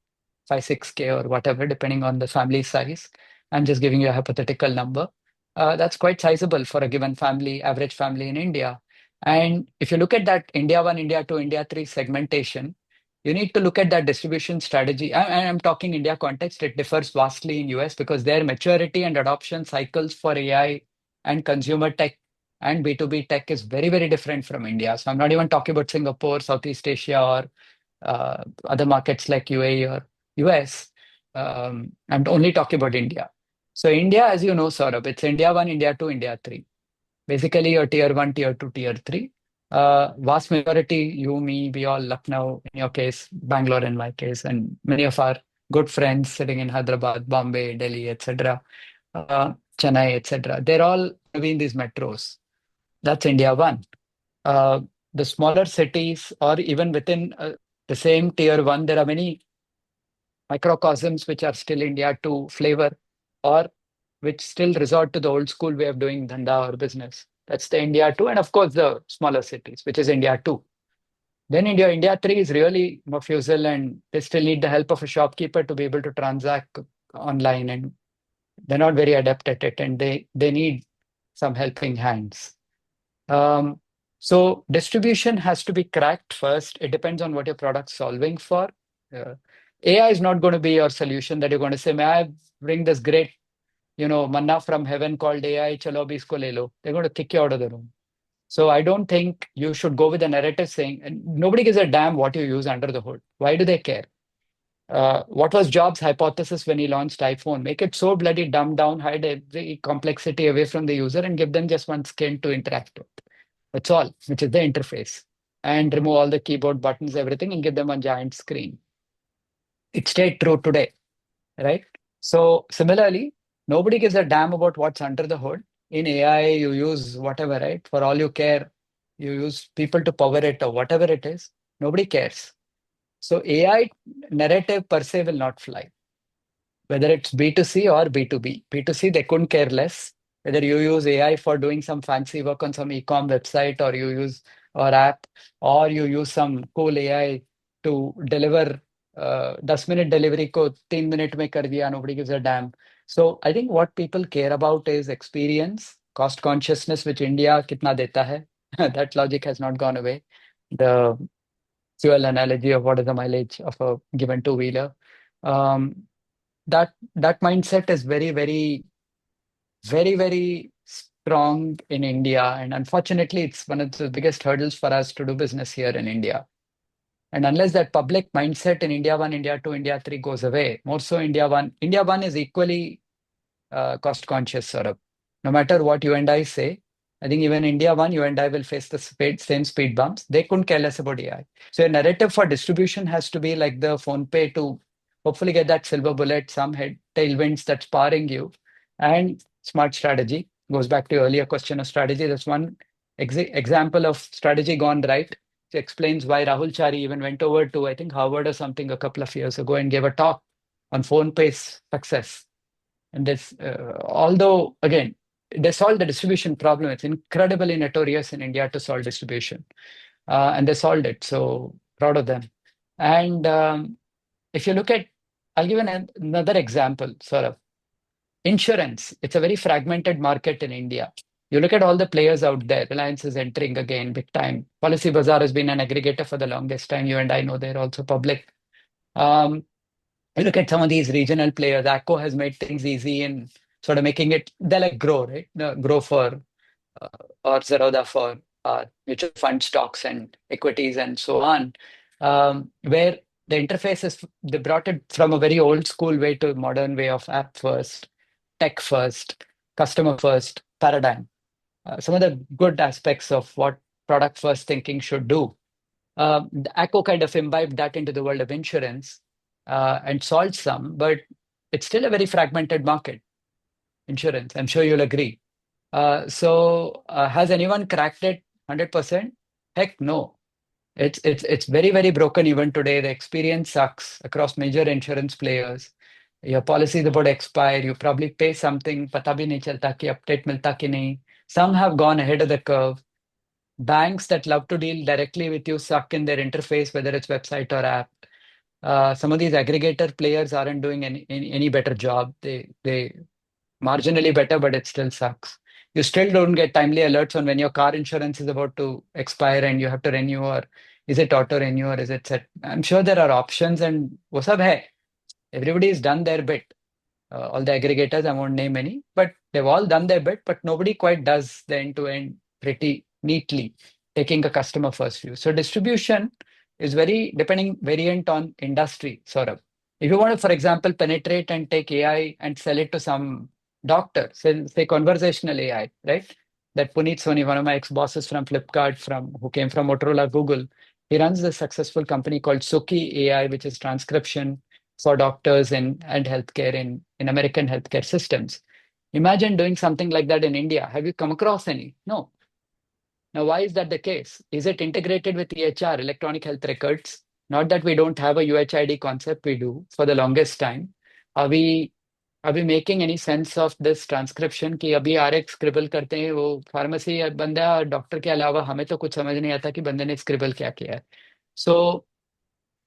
S2: 5, 6K or whatever, depending on the family size. I'm just giving you a hypothetical number. That's quite sizable for a given family, average family in India. And if you look at that India 1, India 2, India 3 segmentation, you need to look at that distribution strategy. And I'm talking India context, it differs vastly in US because their maturity and adoption cycles for AI and consumer tech and B2B tech is very, very different from India. So I'm not even talking about Singapore, Southeast Asia, or other markets like UAE or US. I'm only talking about India. So India, as you know, Saurabh, it's India 1, India 2, India 3. Basically, your tier 1, tier 2, tier 3. Vast majority, you, me, we all, Lucknow, in your case, Bangalore in my case, and many of our good friends sitting in Hyderabad, Bombay, Delhi, etc., Chennai, etc. They're all going to be in these metros. That's India 1. Uh, the smaller cities, or even within the same tier 1, there are many microcosms which are still India 2 flavor, or which still resort to the old school way of doing dhanda or business. That's the India 2, and of course the smaller cities, which is India 2. Then India 3 is really mafusel, and they still need the help of a shopkeeper to be able to transact online, and they're not very adept at it, and they need some helping hands. Um, so distribution has to be cracked first. It depends on what your product's solving for. Uh, AI is not going to be your solution that you're going to say, may I bring this great, manna from heaven called AI, chalo abhi isko le lo. They're going to kick you out of the room. So I don't think you should go with a narrative saying, and nobody gives a damn what you use under the hood. Why do they care? What was Jobs' hypothesis when he launched iPhone? Make it so bloody dumbed down, hide every complexity away from the user and give them just one skin to interact with. That's all, which is the interface. And remove all the keyboard buttons, everything, and give them a giant screen. It stayed true today, right? So similarly, nobody gives a damn about what's under the hood. In AI, you use whatever, right? For all you care, you use people to power it or whatever it is. Nobody cares. So AI narrative per se will not fly, whether it's B2C or B2B. B2C, they couldn't care less. Whether you use AI for doing some fancy work on some e-com website or you use or app, or you use some cool AI to deliver 10 minute delivery को 3 minute में कर दिया, nobody gives a damn. So I think what people care about is experience, cost consciousness, which India कितना देता है. That logic has not gone away. The fuel analogy of what is the mileage of a given two-wheeler. Um, that mindset is very strong in India, and unfortunately, it's one of the biggest hurdles for us to do business here in India. And unless that public mindset in India one, India two, India three goes away, more so India one is equally cost conscious, sort of. No matter what you and I say, I think even India one, you and I will face the same speed bumps. They couldn't care less about AI. So a narrative for distribution has to be like the phone pay to hopefully get that silver bullet, some head tailwinds that's powering you, and smart strategy. Goes back to your earlier question of strategy. That's one example of strategy gone right. It explains why Rahul Chari even went over to, I think, Harvard or something a couple of years ago and gave a talk on phone pay's success. And this, although again, they solved the distribution problem. It's incredibly notorious in India to solve distribution, and they solved it. So proud of them. And if you look at, I'll give another example. Sort of insurance. It's a very fragmented market in India. You look at all the players out there. Reliance is entering again big time. Policy Bazaar has been an aggregator for the longest time. You and I know they're also public. Um, you look at some of these regional players. ACO has made things easy and sort of making it. They're like Grow, right? No, Grow for uh, or Zerodha for mutual fund stocks and equities and so on, where the interface is they brought it from a very old school way to a modern way of app first, tech first, customer first paradigm. Some of the good aspects of what product first thinking should do. The ACO kind of imbibed that into the world of insurance and solved some, but it's still a very fragmented market, insurance. I'm sure you'll agree. Has anyone cracked it 100%? Heck no. It's very broken even today. The experience sucks across major insurance players. Your policy is about to expire. You probably pay something, पता भी नहीं चलता कि update मिलता कि नहीं. Some have gone ahead of the curve. Banks that love to deal directly with you suck in their interface, whether it's website or app. Some of these aggregator players aren't doing any better job. They marginally better, but it still sucks. You still don't get timely alerts on when your car insurance is about to expire and you have to renew, or is it auto renew, or is it set? I'm sure there are options, and wo sab hai. Everybody's done their bit. All the aggregators, I won't name any, but they've all done their bit, but nobody quite does the end to end pretty neatly, taking a customer first view. So distribution is very depending variant on industry, sort of. If you want to, for example, penetrate and take AI and sell it to some doctor, say conversational AI, right? That Puneet Soni, one of my ex-bosses from Flipkart, from who came from Motorola Google, he runs a successful company called Suki AI, which is transcription for doctors and healthcare in American healthcare systems. Imagine doing something like that in India. Have you come across any? No. Now, why is that the case? Is it integrated with EHR, electronic health records? Not that we don't have a UHID concept, we do for the longest time. Are we are we making any sense of this transcription कि अभी RX scribble करते हैं वो pharmacy बंदा doctor के अलावा हमें तो कुछ समझ नहीं आता कि बंदे ने स्क्रिबल क्या किया है. So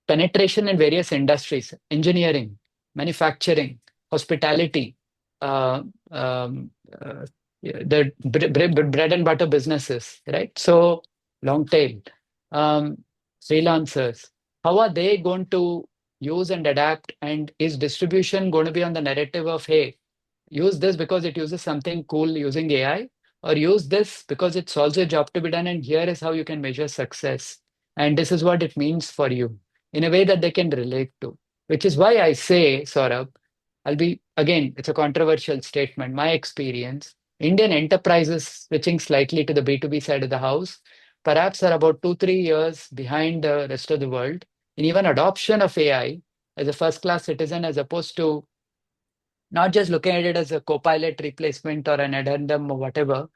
S2: penetration in various industries, engineering, manufacturing, hospitality, uh, um, yeah, the bread and butter businesses, right? So long tail, um, freelancers, how are they going to use and adapt? And is distribution going to be on the narrative of, hey, use this because it uses something cool using AI, or use this because it solves a job to be done, and here is how you can measure success. And this is what it means for you in a way that they can relate to. Which is why I say, Saurabh, again, it's a controversial statement. My experience, Indian enterprises switching slightly to the B2B side of the house, perhaps are about 2, 3 years behind the rest of the world in even adoption of AI as a first class citizen, as opposed to not just looking at it as a co-pilot replacement or an addendum or whatever,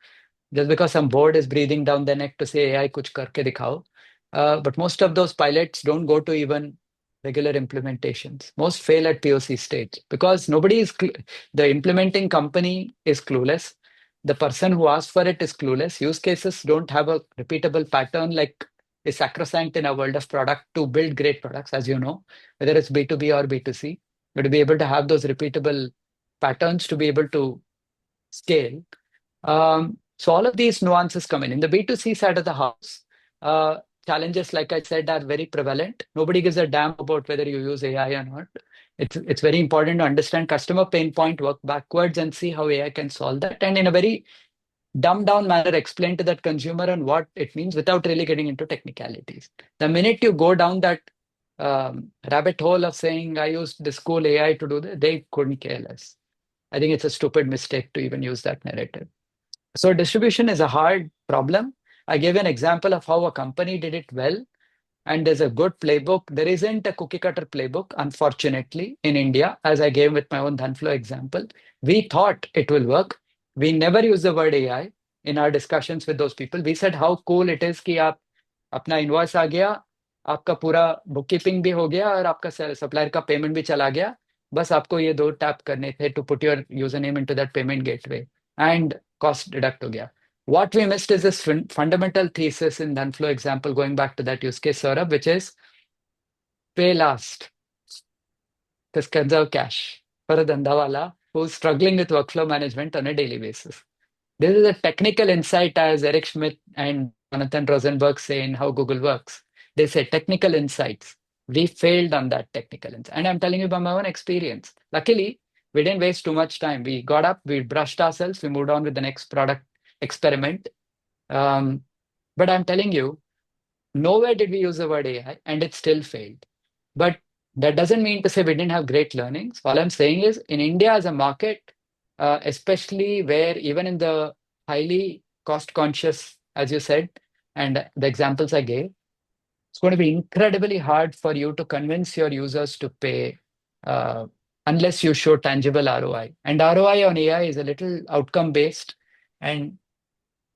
S2: just because some board is breathing down the neck to say AI kuch karke dikhao. But most of those pilots don't go to even regular implementations. Most fail at POC stage because the implementing company is clueless. The person who asked for it is clueless. Use cases don't have a repeatable pattern like is sacrosanct in a world of product to build great products, as you know, whether it's B2B or B2C. But to be able to have those repeatable patterns to be able to scale. So all of these nuances come in. In the B2C side of the house, challenges, like I said, are very prevalent. Nobody gives a damn about whether you use AI or not. It's very important to understand customer pain point, work backwards, and see how AI can solve that, and in a very dumbed down manner explain to that consumer on what it means without really getting into technicalities. The minute you go down that rabbit hole of saying I used this cool AI to do that, they couldn't care less. I think it's a stupid mistake to even use that narrative. So distribution is a hard problem. I gave an example of how a company did it well, and there's a good playbook. There isn't a cookie cutter playbook, unfortunately, in India, as I gave with my own Dhanflow example. We thought it will work. We never use the word AI in our discussions with those people. We said how cool it is कि आप अपना invoice आ गया, आपका पूरा book keeping भी हो गया और आपका सप्लायर का पेमेंट भी चला गया. बस आपको ये दो टैप करने थे to put your user name into that payment gateway and cost deduct हो गया. What we missed is this fundamental thesis in Dhanflow example, going back to that use case, Saurabh, which is pay last, because conserve cash for a dandawala who's struggling with workflow management on a daily basis. This is a technical insight, as Eric Schmidt and Jonathan Rosenberg say in How Google Works. They say technical insights. We failed on that technical insight. And I'm telling you by my own experience. Luckily, we didn't waste too much time. We got up, we brushed ourselves, we moved on with the next product experiment. But I'm telling you, nowhere did we use the word AI and it still failed. But that doesn't mean to say we didn't have great learnings. All I'm saying is in India as a market, especially where even in the highly cost conscious, as you said, and the examples I gave, it's going to be incredibly hard for you to convince your users to pay unless you show tangible ROI. And ROI on AI is a little outcome based. And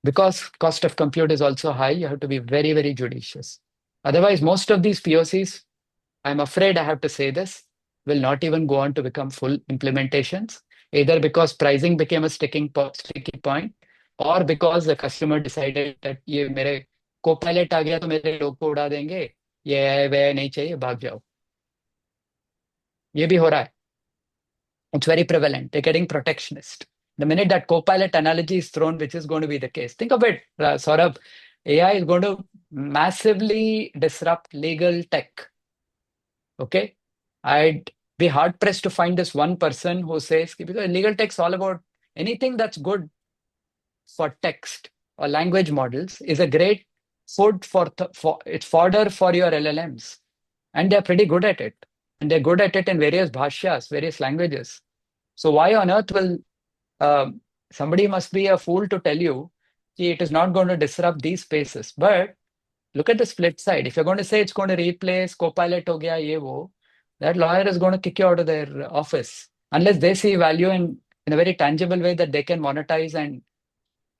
S2: because cost of compute is also high, you have to be very, very judicious. Otherwise, most of these POCs, I'm afraid I have to say this, will not even go on to become full implementations, either because pricing became a sticky point, or because the customer decided that ये मेरे co-pilot आ गया तो मेरे लोग को उड़ा देंगे, ये वे नहीं चाहिए, भाग जाओ. ये भी हो रहा है. It's very prevalent. They're getting protectionist. The minute that co-pilot analogy is thrown, which is going to be the case, think of it, Saurabh, AI is going to massively disrupt legal tech. Okay, I'd be hard pressed to find this one person who says because legal tech's all about anything that's good for text or language models is a great food for it's fodder for your LLMs, and they're pretty good at it, and they're good at it in various bhashyas, various languages. So why on earth will somebody must be a fool to tell you that it is not going to disrupt these spaces? But look at the flip side. If you're going to say it's going to replace Copilot ho gaya, ye wo, that lawyer is going to kick you out of their office unless they see value in a very tangible way that they can monetize and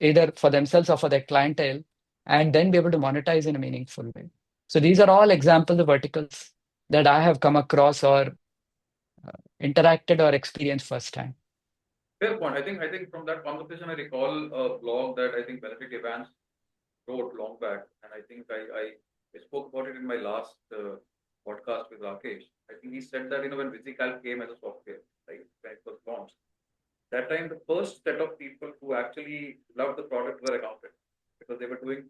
S2: either for themselves or for their clientele, and then be able to monetize in a meaningful way. So these are all examples of verticals that I have come across or interacted or experienced firsthand.
S1: Fair point. I think from that conversation, I recall a blog that I think Benedict Evans wrote long back, and I think I spoke about it in my last podcast with Rakesh. I think he said that when VisiCalc came as a software, right, when it was launched, that time the first set of people who actually loved the product were accountants because they were doing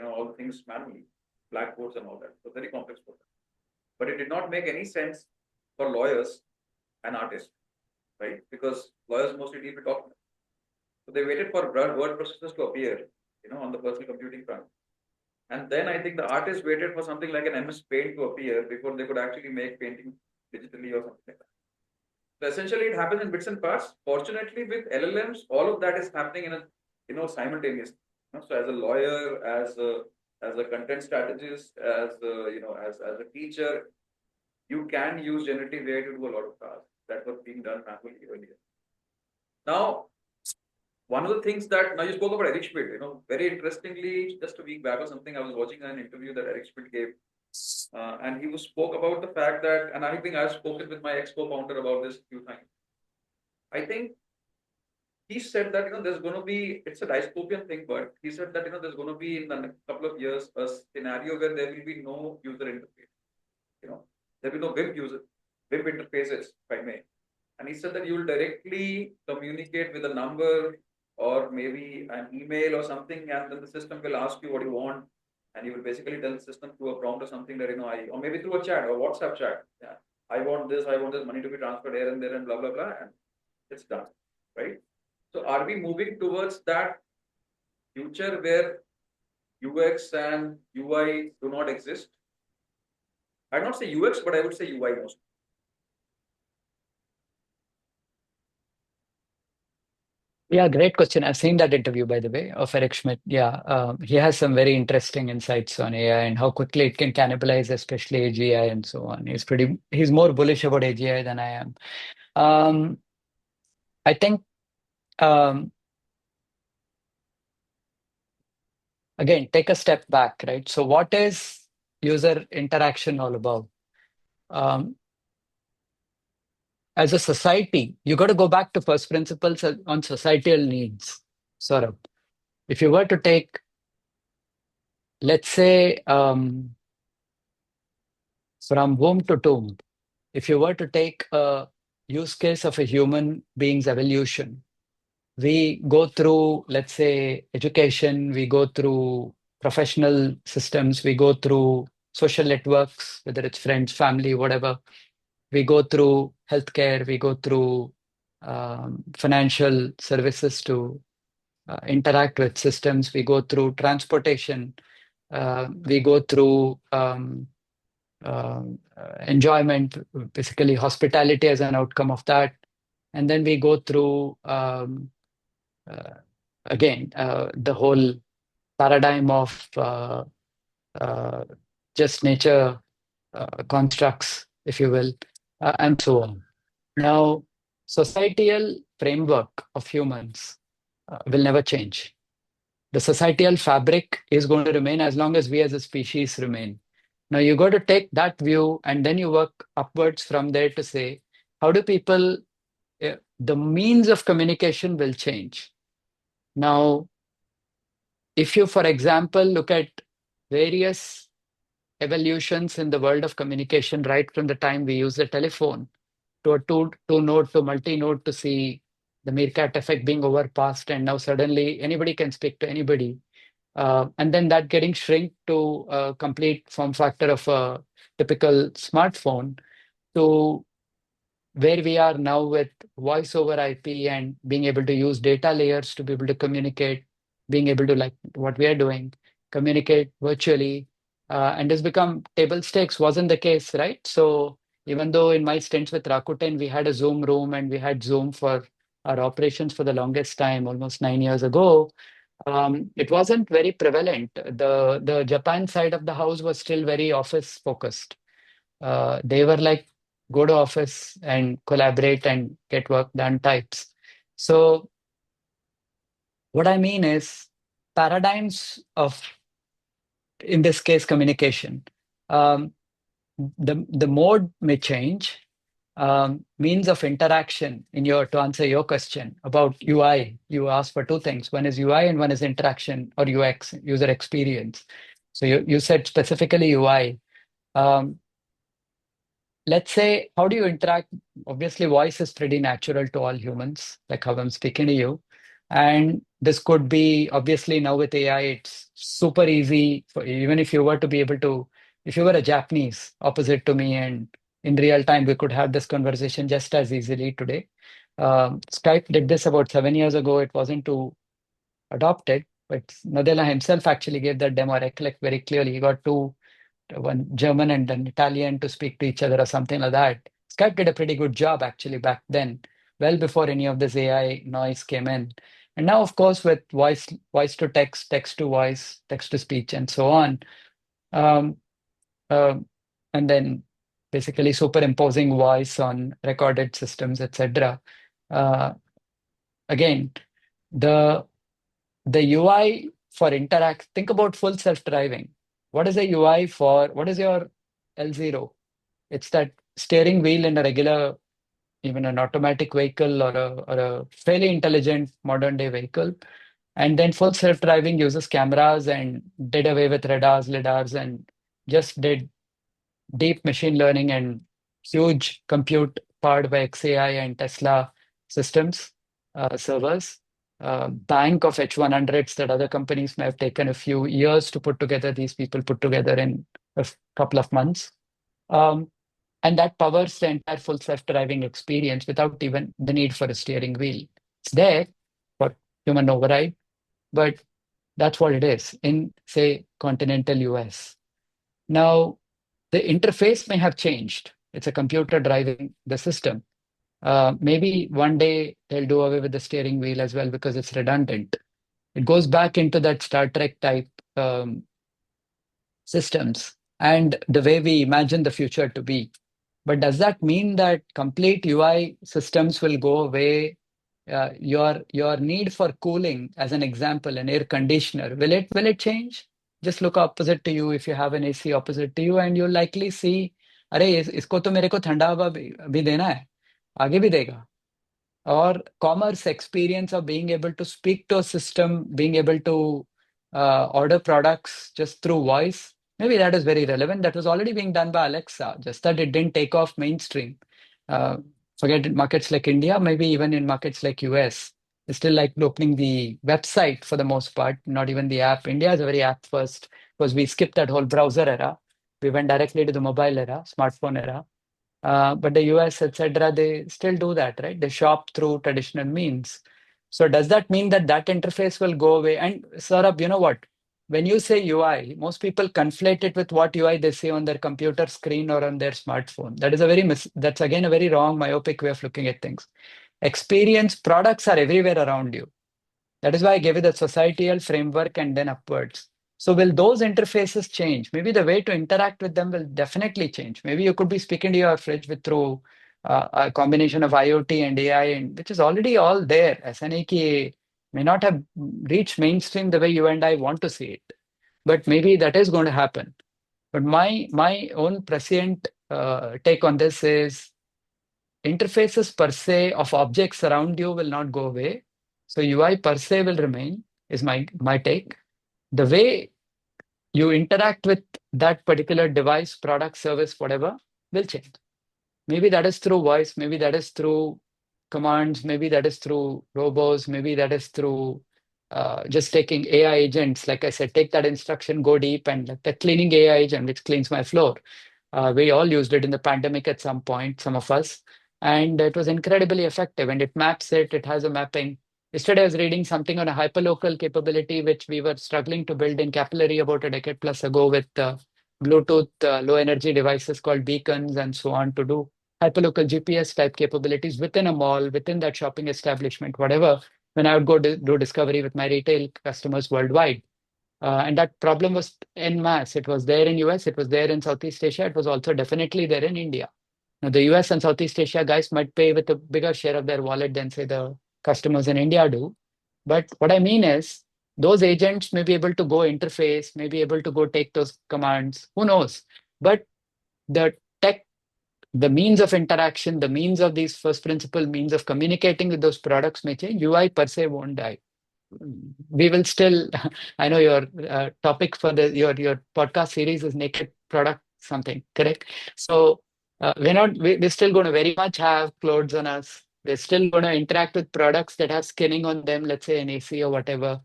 S1: all the things manually, blackboards and all that. So very complex for them. But it did not make any sense for lawyers and artists, right? Because lawyers mostly deal with documents. So they waited for word processors to appear, on the personal computing front. And then I think the artists waited for something like an MS Paint to appear before they could actually make painting digitally or something like that. So essentially, it happens in bits and parts. Fortunately, with LLMs, all of that is happening in simultaneously. So as a lawyer, as a content strategist, as a teacher, you can use generative AI to do a lot of tasks that were being done manually earlier. Now, one of the things that now you spoke about Eric Schmidt, very interestingly, just a week back or something, I was watching an interview that Eric Schmidt gave, and he spoke about the fact that, and I think I've spoken with my ex-co-founder about this a few times. I think he said that there's going to be, it's a dystopian thing, but he said that there's going to be in the next couple of years a scenario where there will be no user interface. There will be no web interfaces, if I may. And he said that you will directly communicate with a number or maybe an email or something, and then the system will ask you what you want. and you will basically tell the system through a prompt or something that or maybe through a chat or WhatsApp chat. Yeah, I want this money to be transferred here and there and blah blah blah, and it's done, right? So are we moving towards that future where UX and UI do not exist? I'd not say UX, but I would say UI most.
S2: Yeah, great question. I've seen that interview, by the way, of Eric Schmidt. Yeah, he has some very interesting insights on AI and how quickly it can cannibalize, especially AGI and so on. He's more bullish about AGI than I am. Um, I think, um, again, take a step back, right? So, what is user interaction all about? Um, as a society, you got to go back to first principles on societal needs. Sort of. If you were to take, let's say, from womb to tomb, if you were to take a use case of a human being's evolution, we go through, let's say, education, we go through professional systems, we go through social networks, whether it's friends, family, whatever. We go through healthcare, we go through financial services to interact with systems, we go through transportation, we go through enjoyment, basically hospitality as an outcome of that. And then we go through, uh, again, the whole paradigm of uh, just nature constructs, if you will, and so on. Now, societal framework of humans will never change. The societal fabric is going to remain as long as we as a species remain. Now, you got to take that view and then you work upwards from there to say, how do people, the means of communication will change. Now, if you, for example, look at various evolutions in the world of communication, right from the time we use the telephone to a two node to multi node to see the meerkat effect being overpassed, and now suddenly anybody can speak to anybody. And then that getting shrink to a complete form factor of a typical smartphone to where we are now with voice over IP and being able to use data layers to be able to communicate, being able to, like what we are doing, communicate virtually. And has become table stakes, wasn't the case, right? So even though in my stints with Rakuten, we had a Zoom room and we had Zoom for our operations for the longest time, almost 9 years ago, it wasn't very prevalent. The Japan side of the house was still very office focused. They were like go to office and collaborate and get work done types. So what I mean is paradigms of, in this case, communication. Um, the mode may change. Means of interaction in your to answer your question about UI, you asked for two things. One is UI and one is interaction or UX, user experience. So you said specifically UI. Um, let's say, how do you interact? Obviously, voice is pretty natural to all humans, like how I'm speaking to you. And this could be, obviously, now with AI, it's super easy for even if you were to be able to, if you were a Japanese opposite to me and in real time, we could have this conversation just as easily today. Skype did this about 7 years ago. It wasn't too adopted, but Nadella himself actually gave that demo. I recollect very clearly. He got one German and an Italian to speak to each other or something like that. Skype did a pretty good job actually back then, well before any of this AI noise came in. And now, of course, with voice to text, text to voice, text to speech, and so on, um, um, and then basically superimposing voice on recorded systems, etc. Uh, again, the the UI for interact. Think about full self-driving. What is a UI for? What is your L0? It's that steering wheel in a regular, even an automatic vehicle or a fairly intelligent modern day vehicle. And then full self-driving uses cameras and did away with radars, lidars, and just did deep machine learning and huge compute powered by XAI and Tesla systems, servers. bank of H100s that other companies may have taken a few years to put together. These people put together in couple of months. Um, and that powers the entire full self-driving experience without even the need for a steering wheel. It's there for human override, but that's what it is in, say, continental US. Now, the interface may have changed. It's a computer driving the system. Maybe one day they'll do away with the steering wheel as well because it's redundant. It goes back into that Star Trek type um, systems and the way we imagine the future to be. But does that mean that complete UI systems will go away? Your need for cooling, as an example, an air conditioner, will it change? Just look opposite to you if you have an AC opposite to you, and you'll likely see, अरे इसको तो मेरे को ठंडा हवा भी देना है, आगे भी देगा. Or commerce experience of being able to speak to a system, being able to order products just through voice. Maybe that is very relevant. That was already being done by Alexa, just that it didn't take off mainstream. Uh, Forget it, markets like India, maybe even in markets like US. It's still like opening the website for the most part, not even the app. India is a very app first because we skipped that whole browser era. We went directly to the mobile era, smartphone era. But the US, etc., they still do that, right? They shop through traditional means. So does that mean that that interface will go away? And Saurabh, you know what? When you say UI, most people conflate it with what UI they see on their computer screen or on their smartphone. That is a that's again a very wrong, myopic way of looking at things. Experience products are everywhere around you. That is why I gave you the societal framework and then upwards. So will those interfaces change? Maybe the way to interact with them will definitely change. Maybe you could be speaking to your fridge with through a combination of IoT and AI, and which is already all there. SNAK may not have reached mainstream the way you and I want to see it, but maybe that is going to happen. But my own prescient take on this is interfaces per se of objects around you will not go away. So UI per se will remain, is my take. The way you interact with that particular device, product, service, whatever, will change. Maybe that is through voice, maybe that is through commands, maybe that is through robots, maybe that is through just taking AI agents. Like I said, take that instruction, go deep, and like the cleaning AI agent, which cleans my floor. We all used it in the pandemic at some point, some of us, and it was incredibly effective. And it maps it, it has a mapping. Yesterday, I was reading something on a hyperlocal capability, which we were struggling to build in Capillary about a decade plus ago with Bluetooth low energy devices called beacons and so on to do hyperlocal GPS type capabilities within a mall, within that shopping establishment, whatever, when I would go do discovery with my retail customers worldwide. And that problem was en masse. It was there in US, it was there in Southeast Asia, it was also definitely there in India. Now, the US and Southeast Asia guys might pay with a bigger share of their wallet than, say, the customers in India do. But what I mean is, those agents may be able to go interface, may be able to go take those commands, who knows? But the tech, the means of interaction, the means of these first principle means of communicating with those products may change. UI per se won't die. We will still, I know your topic for your podcast series is naked product something, correct? So we're still going to very much have clothes on us. We're still going to interact with products that have skinning on them, let's say an AC or whatever.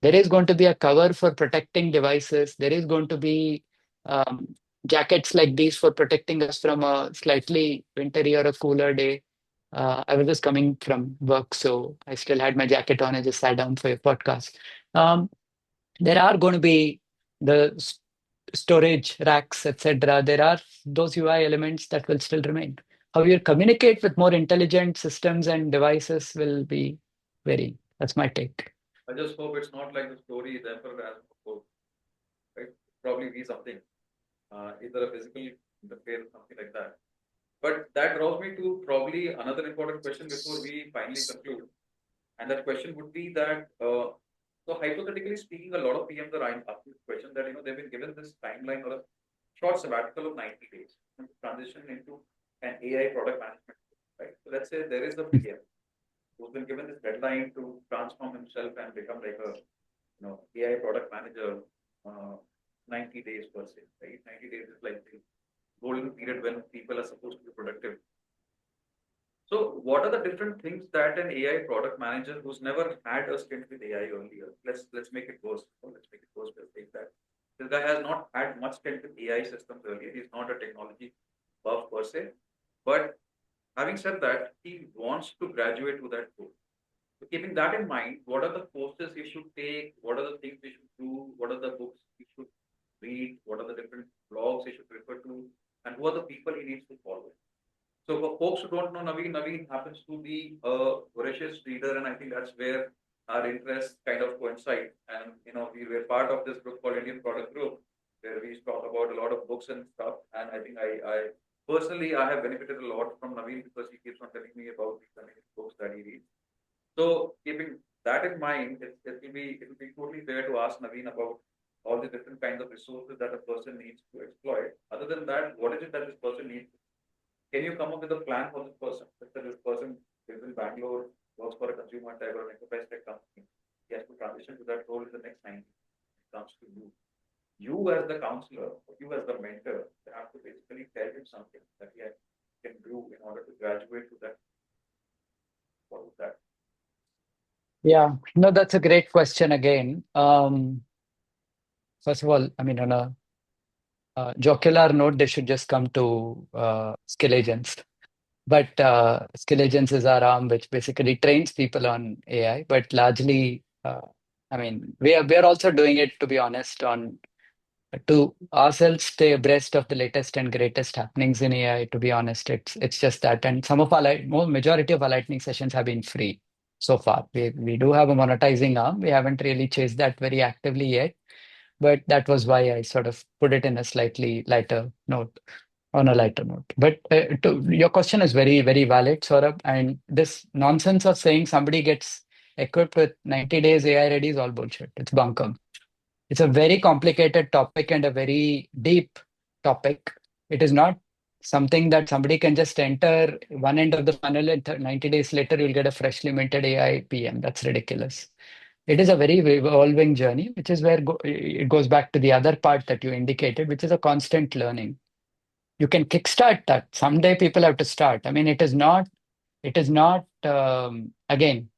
S2: There is going to be a cover for protecting devices. There is going to be um, jackets like these for protecting us from a slightly wintry or a cooler day. I was just coming from work, so I still had my jacket on. I just sat down for your podcast. Um, there are going to be the storage racks, etc. There are those UI elements that will still remain. How you communicate with more intelligent systems and devices will be very. That's my take.
S1: I just hope it's not like the story the emperor has before, right? Probably be something, either a physical interface, something like that. But that draws me to probably another important question before we finally conclude. And that question would be that, so hypothetically speaking, a lot of PMs are asking this question that, they've been given this timeline or a short sabbatical of 90 days to transition into an AI product management, right? So let's say there is a PM who's been given this deadline to transform himself and become like a, AI product manager, uh, 90 days per se, right? 90 days is like the golden period when people are supposed to be productive. So what are the different things that an AI product manager who's never had a stint with AI earlier? Let's make it worse. Let's make it worse. Let's take that. This guy has not had much stint with AI systems earlier. He's not a technology buff per se. But having said that, he wants to graduate to that goal. So keeping that in mind, what are the courses he should take? What are the things he should do? What are the books he should read? What are the different blogs he should refer to? And who are the people he needs to follow? So for folks who don't know Naveen, Naveen happens to be a voracious reader, and I think that's where our interests kind of coincide. And we were part of this group called Indian Product Group, where we talk about a lot of books and stuff. And I think I personally I have benefited a lot from Naveen because he keeps on telling me about these amazing books that he reads. So keeping that in mind, it will be totally fair to ask Naveen about all the different kinds of resources that a person needs to exploit. Other than that, what is it that this person needs? Can you come up with a plan for this person? Let's say this person lives in Bangalore, works for a consumer tech or an enterprise tech company. He has to transition to that role in the next 90 days. It comes to you. You as the counselor, or you as the mentor, you have to basically tell him something that he can do in order to graduate to that. What is that?
S2: Yeah, no, that's a great question again. First of all, I mean, on a jocular note, they should just come to Skill Agents. But Skill Agents is our arm, which basically trains people on AI. But largely, I mean, we are also doing it, to be honest, on to ourselves stay abreast of the latest and greatest happenings in AI. To be honest, it's just that, and some of our majority of our lightning sessions have been free so far. We do have a monetizing arm. We haven't really chased that very actively yet, but that was why I sort of put it in a slightly lighter note, on a lighter note. But your question is very, very valid, Saurabh. And this nonsense of saying somebody gets equipped with 90 days AI ready is all bullshit. It's bunkum. It's a very complicated topic and a very deep topic. It is not something that somebody can just enter one end of the funnel and 90 days later you'll get a freshly minted AI PM. That's ridiculous. It is a very evolving journey, which is where it goes back to the other part that you indicated, which is a constant learning. You can kickstart that. Someday people have to start. I mean, it is not, again,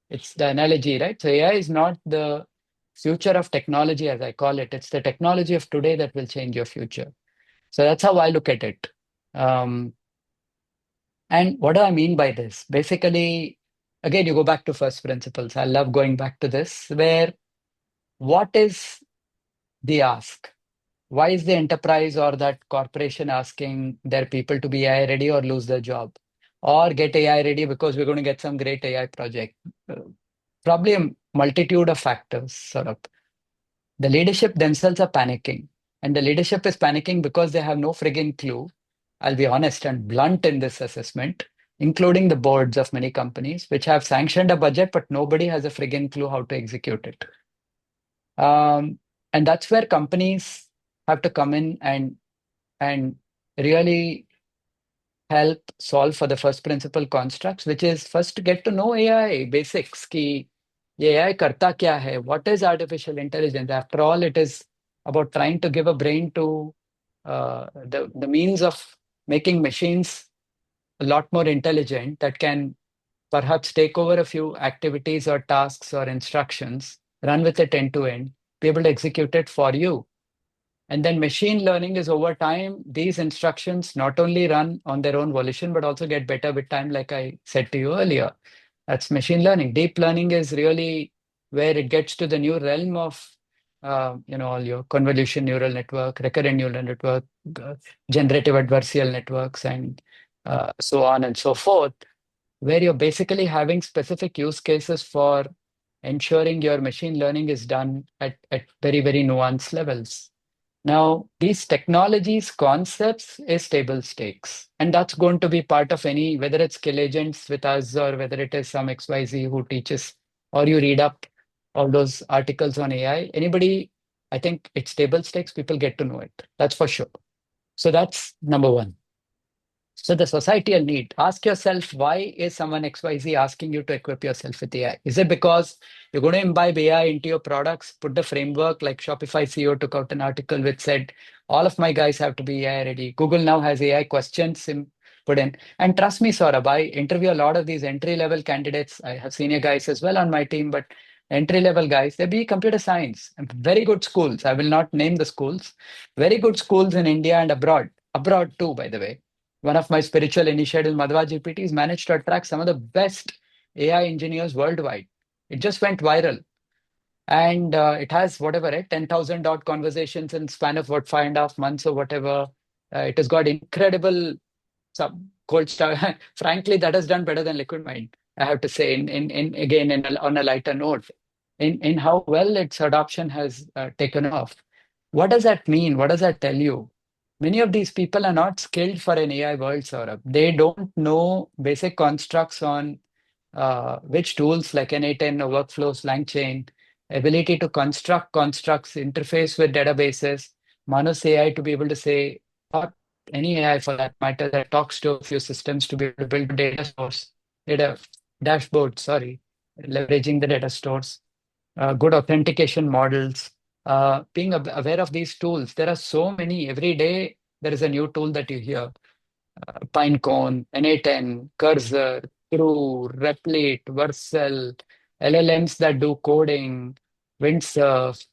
S2: it's the analogy, right? So AI is not the future of technology, as I call it. It's the technology of today that will change your future. So that's how I look at it. Um, and what do I mean by this? Basically, again, you go back to first principles. I love going back to this, where what is the ask? Why is the enterprise or that corporation asking their people to be AI ready or lose their job? Or get AI ready because we're going to get some great AI project? Uh, Probably a multitude of factors, sort of. The leadership themselves are panicking. And the leadership is panicking because they have no frigging clue. I'll be honest and blunt in this assessment, including the boards of many companies, which have sanctioned a budget, but nobody has a frigging clue how to execute it. And that's where companies have to come in and really help solve for the first principle constructs, which is first to get to know AI basics. Ki ye AI karta kya hai? What is artificial intelligence? After all, it is about trying to give a brain to the means of making machines a lot more intelligent that can perhaps take over a few activities or tasks or instructions, run with it end to end, be able to execute it for you. And then machine learning is over time, these instructions not only run on their own volition, but also get better with time, like I said to you earlier. That's machine learning. Deep learning is really where it gets to the new realm of, all your convolution neural network, recurrent neural network, uh, generative adversarial networks, and so on and so forth, where you're basically having specific use cases for ensuring your machine learning is done at very, very nuanced levels. Now, these technologies, concepts is table stakes. And that's going to be part of any, whether it's skill agents with us or whether it is some XYZ who teaches, or you read up all those articles on AI. Anybody, I think it's table stakes, people get to know it. That's for sure. So that's number one. So the societal need, ask yourself, why is someone XYZ asking you to equip yourself with AI? Is it because you're going to imbibe AI into your products, put the framework, like Shopify CEO took out an article which said, all of my guys have to be AI ready. Google now has AI questions put in. And trust me, Saurabh, I interview a lot of these entry-level candidates. I have senior guys as well on my team, but entry-level guys, they be computer science and very good schools. I will not name the schools. Very good schools in India and abroad. Abroad too, by the way. One of my spiritual initiatives, Madhva GPT, has managed to attract some of the best AI engineers worldwide. It just went viral. And it has whatever, right? 10,000 odd conversations in span of what, 5.5 months or whatever. It has got incredible some cold start. Frankly, that has done better than Liquidmind, I have to say, in again, on a lighter note, in how well its adoption has taken off. What does that mean? What does that tell you? Many of these people are not skilled for an AI world, Saurabh. They don't know basic constructs on which tools like N8N or workflows, LangChain, ability to construct constructs, interface with databases, Manus AI to be able to say, or any AI for that matter, that talks to a few systems to be able to build data stores, data dashboards, sorry, leveraging the data stores, good authentication models, being aware of these tools. There are so many. Every day, there is a new tool that you hear. Pinecone, N8N, Cursor, Crew, Replit, Vercel, LLMs that do coding, Windsurf.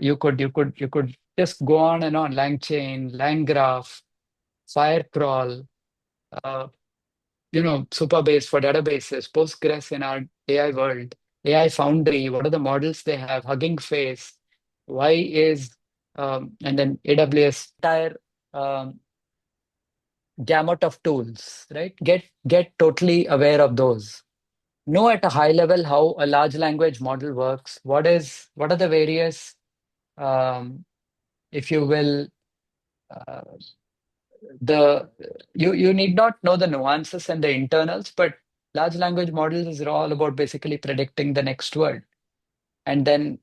S2: You could just go on and on. LangChain, LangGraph, Firecrawl, uh, Supabase for databases, Postgres in our AI world, AI Foundry. What are the models they have? Hugging Face. Why is and then AWS entire um, gamut of tools, right? Get totally aware of those. Know at a high level how a large language model works. What are the various, um, if you will, uh, the you need not know the nuances and the internals, but large language models is all about basically predicting the next word, and then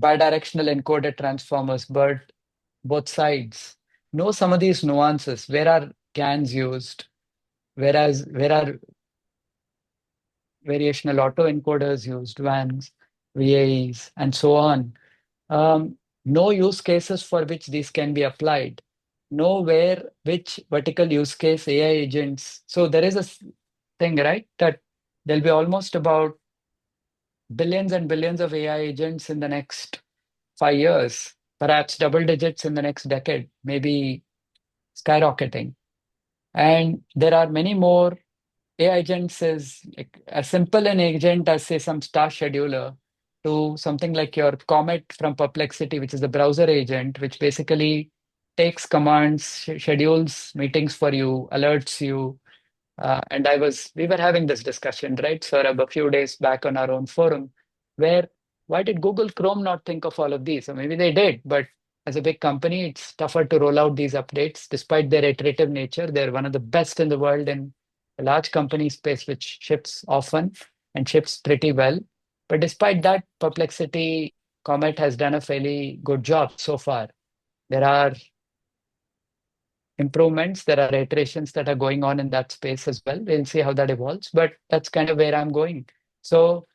S2: bidirectional encoded transformers, but both sides. Know some of these nuances. Where are GANs used? Where are variational autoencoders used, VANs, VAEs, and so on. Um, no use cases for which these can be applied. Know where, which vertical use case AI agents. So there is a thing, right? That there'll be almost about billions and billions of AI agents in the next 5 years, perhaps double digits in the next decade, maybe skyrocketing. And there are many more. AI agents is like as simple an agent as, say, some star scheduler to something like your Comet from Perplexity, which is the browser agent, which basically takes commands, schedules meetings for you, alerts you. And we were having this discussion, right, Saurabh, a few days back on our own forum, where why did Google Chrome not think of all of these? Or maybe they did, but as a big company, it's tougher to roll out these updates despite their iterative nature. They're one of the best in the world in a large company space, which ships often and ships pretty well. But despite that, Perplexity Comet has done a fairly good job so far. There are improvements. There are iterations that are going on in that space as well. We'll see how that evolves, but that's kind of where I'm going. So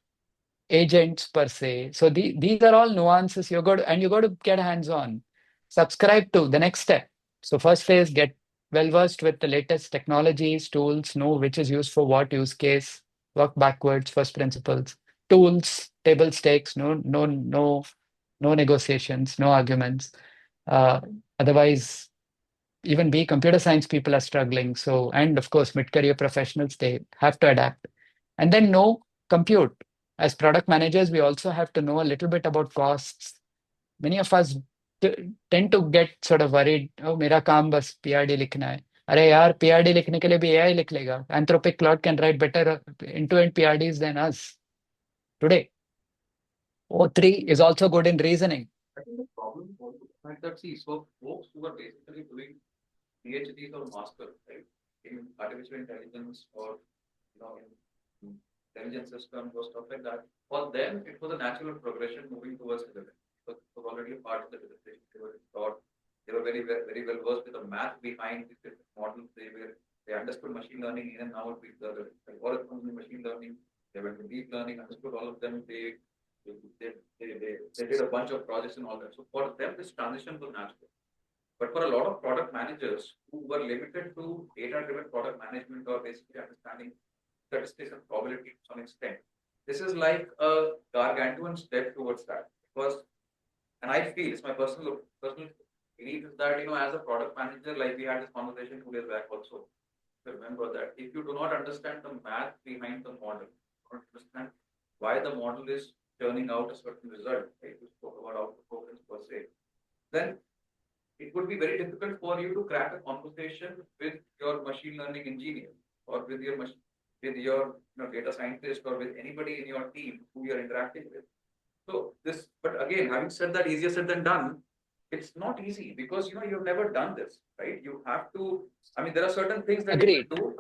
S2: agents per se. So these are all nuances you got to get hands on. Subscribe to the next step. So first phase, get well versed with the latest technologies, tools, know which is used for what use case, work backwards, first principles, tools, table stakes, no negotiations, no arguments. Otherwise, even we computer science people are struggling. So, and of course, mid-career professionals, they have to adapt. And then know compute. As product managers, we also have to know a little bit about costs. Many of us tend to get sort of worried, oh, मेरा काम बस PRD लिखना है. अरे यार, PRD लिखने के लिए भी AI लिख लेगा. Anthropic Claude can write better end-to-end PRDs than us today. O3 is also good in reasoning.
S1: I think the problem is also the fact that, see, so folks who are basically doing PhDs or masters, right, in artificial intelligence or in intelligence systems or stuff like that, for them it was a natural progression moving towards delivery. Because it was already a part of the dissertation. They were taught, they were very well versed with the math behind the different models. They understood machine learning in and out with the algorithms in machine learning. They went to deep learning, understood all of them. They did a bunch of projects and all that. So for them, this transition was natural. But for a lot of product managers who were limited to data-driven product management or basically understanding statistics and probability to some extent, this is like a gargantuan step towards that. Because, and I feel it's my personal belief is that as a product manager, like we had this conversation 2 days back also. Remember that if you do not understand the math behind the model, don't understand why the model is turning out a certain result, right? You spoke about outperformance per se, then it would be very difficult for you to crack a conversation with your machine learning engineer or with your with your data scientist or with anybody in your team who you're interacting with. So this, but again, having said that, easier said than done. It's not easy because you've never done this, right? You have to. I mean, there are certain things that you can
S2: Agreed.
S1: do,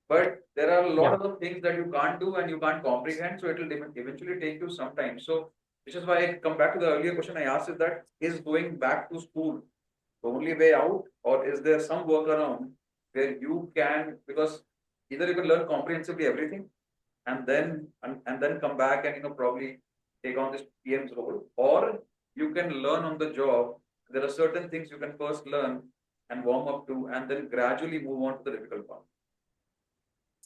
S1: but there are a lot
S2: Yeah.
S1: of the things that you can't do and you can't comprehend. So it will eventually take you some time. So which is why I come back to the earlier question I asked: is that is going back to school the only way out, or is there some workaround where you can, because either you can learn comprehensively everything and then come back and probably take on this PM's role, or you can learn on the job. There are certain things you can first learn and warm up to, and then gradually move on to the difficult part.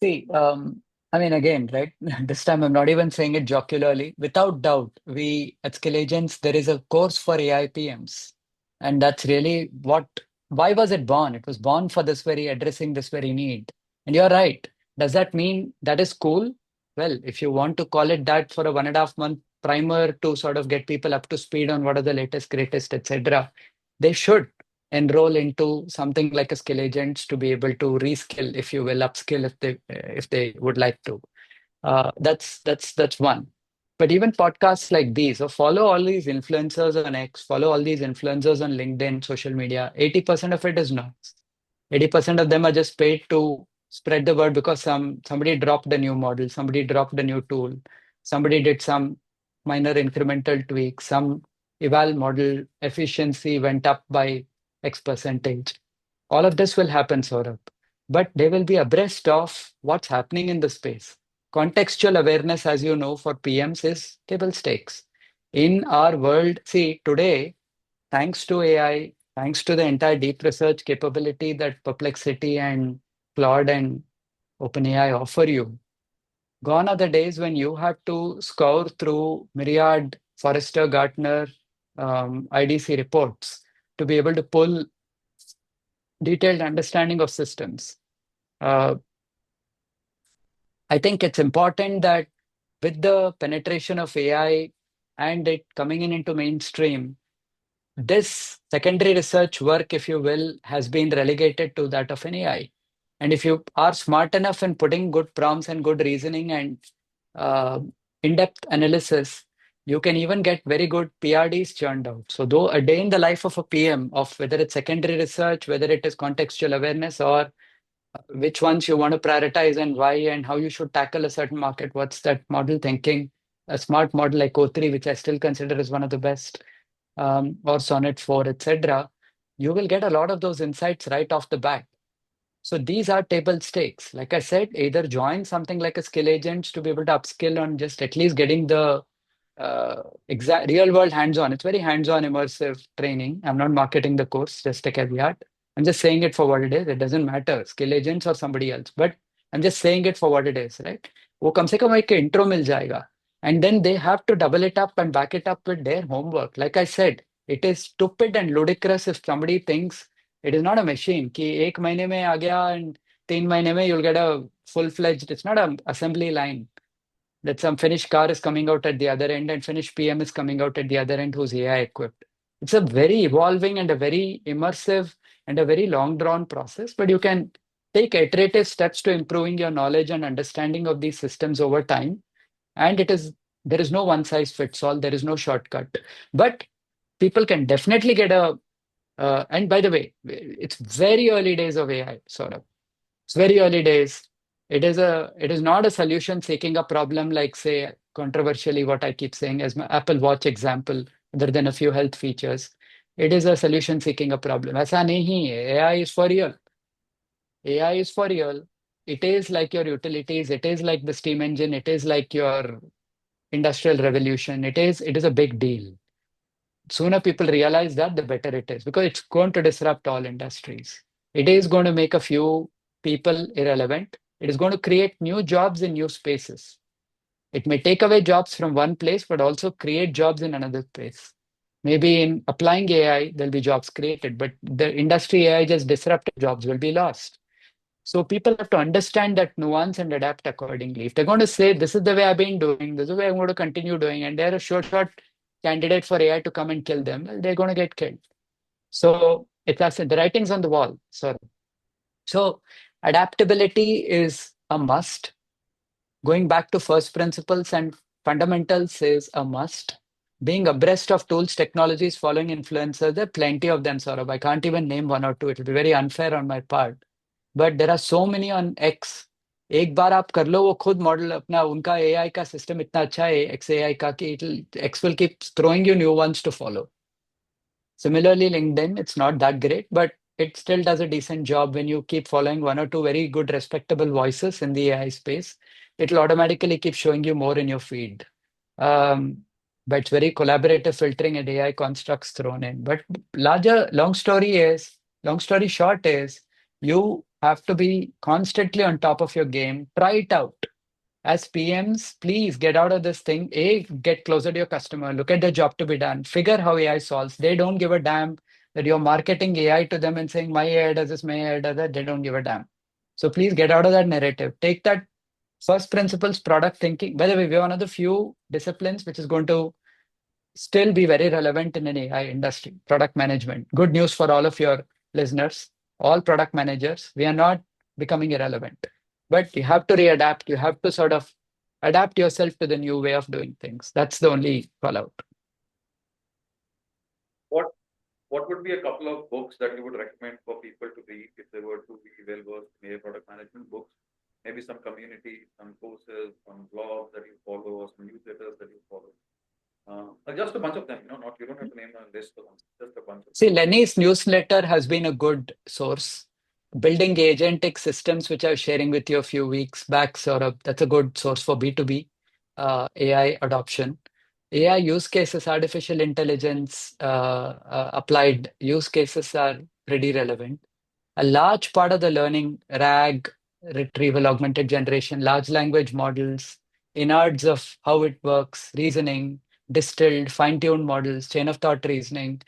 S2: See, I mean, again, right? This time I'm not even saying it jocularly. Without doubt, we at Skill Agents, there is a course for AI PMs. And that's really why was it born? It was born for this very, addressing this very need. And you're right. Does that mean that is cool? Well, if you want to call it that for a 1.5 month primer to sort of get people up to speed on what are the latest, greatest, etc., they should enroll into something like a skill agents to be able to reskill, if you will, upskill if they would like to. That's one. But even podcasts like these, or follow all these influencers on X, follow all these influencers on LinkedIn, social media. 80% of it is noise. 80% of them are just paid to spread the word because somebody dropped a new model, somebody dropped a new tool, somebody did some minor incremental tweak, some eval model efficiency went up by X percentage. All of this will happen, Saurabh, but they will be abreast of what's happening in the space. Contextual awareness, as you know, for PMs is table stakes. In our world, see, today, thanks to AI, thanks to the entire deep research capability that Perplexity and Claude and OpenAI offer you, gone are the days when you have to scour through myriad Forrester, Gartner, IDC reports to be able to pull detailed understanding of systems. Uh, I think it's important that with the penetration of AI and it coming in into mainstream, this secondary research work, if you will, has been relegated to that of an AI. And if you are smart enough in putting good prompts and good reasoning and uh, in-depth analysis, you can even get very good PRDs churned out. So, though a day in the life of a PM, of whether it's secondary research, whether it is contextual awareness, or which ones you want to prioritize and why, and how you should tackle a certain market, what's that model thinking? A smart model like O3, which I still consider as one of the best, or Sonnet 4, etc., you will get a lot of those insights right off the bat. So these are table stakes. Like I said, either join something like a skill agents to be able to upskill on just at least getting the exact real world hands-on. It's very hands-on immersive training. I'm not marketing the course, just a caveat. I'm just saying it for what it is. It doesn't matter, skill agents or somebody else, but I'm just saying it for what it is, right? वो कम से कम एक intro मिल जाएगा. And then they have to double it up and back it up with their homework. Like I said, it is stupid and ludicrous if somebody thinks it is not a machine कि एक महीने में आ गया and 3 महीने में you'll get a full-fledged, it's not an assembly line that some finished car is coming out at the other end and finished PM is coming out at the other end who's AI equipped. It's a very evolving and a very immersive and a very long drawn process, but you can take iterative steps to improving your knowledge and understanding of these systems over time. And there is no one size fits all, there is no shortcut. But people can definitely get and by the way, it's very early days of AI, sort of. It's very early days. It is not a solution seeking a problem like, say, controversially what I keep saying as my Apple Watch example, other than a few health features. It is a solution seeking a problem. ऐसा नहीं है. AI is for real. AI is for real. It is like your utilities. It is like the steam engine. It is like your industrial revolution. It is a big deal. sooner people realize that, the better it is, because it's going to disrupt all industries. It is going to make a few people irrelevant. It is going to create new jobs in new spaces. It may take away jobs from one place, but also create jobs in another place. Maybe in applying AI, there'll be jobs created, but the industry AI just disrupted jobs will be lost. So people have to understand that nuance and adapt accordingly. If they're going to say, this is the way I've been doing, this is the way I'm going to continue doing, and they're a short candidate for AI to come and kill them, well, they're going to get killed. So it's as the writing's on the wall. So adaptability is a must. Going back to first principles and fundamentals is a must. Being abreast of tools, technologies, following influencers, there are plenty of them, Saurabh. I can't even name one or two. It'll be very unfair on my part. But there are so many on X. एक बार आप कर लो वो खुद model अपना उनका AI का system इतना अच्छा है एक्स एआई का कि x will keep throwing you new ones to follow. Similarly, LinkedIn, it's not that great, but it still does a decent job when you keep following one or two very good, respectable voices in the AI space. It'll automatically keep showing you more in your feed. Um, but it's very collaborative filtering and AI constructs thrown in. But long story short is, you have to be constantly on top of your game. Try it out. As PMs, please get out of this thing. Get closer to your customer. Look at the job to be done. Figure how AI solves. They don't give a damn that you're marketing AI to them and saying, my AI does this, my AI does that. They don't give a damn. So please get out of that narrative. Take that first principles product thinking. By the way, we're one of the few disciplines which is going to still be very relevant in an AI industry. Product management. Good news for all of your listeners, all product managers. We are not becoming irrelevant, but you have to readapt. You have to sort of adapt yourself to the new way of doing things. That's the only call out.
S1: What what would be a couple of books that you would recommend for people to read if they were to be well versed in AI product management books? Maybe some community, some courses, some blogs that you follow, or some newsletters that you follow. Just a bunch of them, not you don't have to name a list of them, just a bunch of them.
S2: See, Lenny's newsletter has been a good source. Building agentic systems, which I was sharing with you a few weeks back, sort of, that's a good source for B2B AI adoption. AI use cases, artificial intelligence applied use cases are pretty relevant. A large part of the learning, RAG, retrieval augmented generation, large language models, innards of how it works, reasoning, distilled, fine-tuned models, chain of thought reasoning,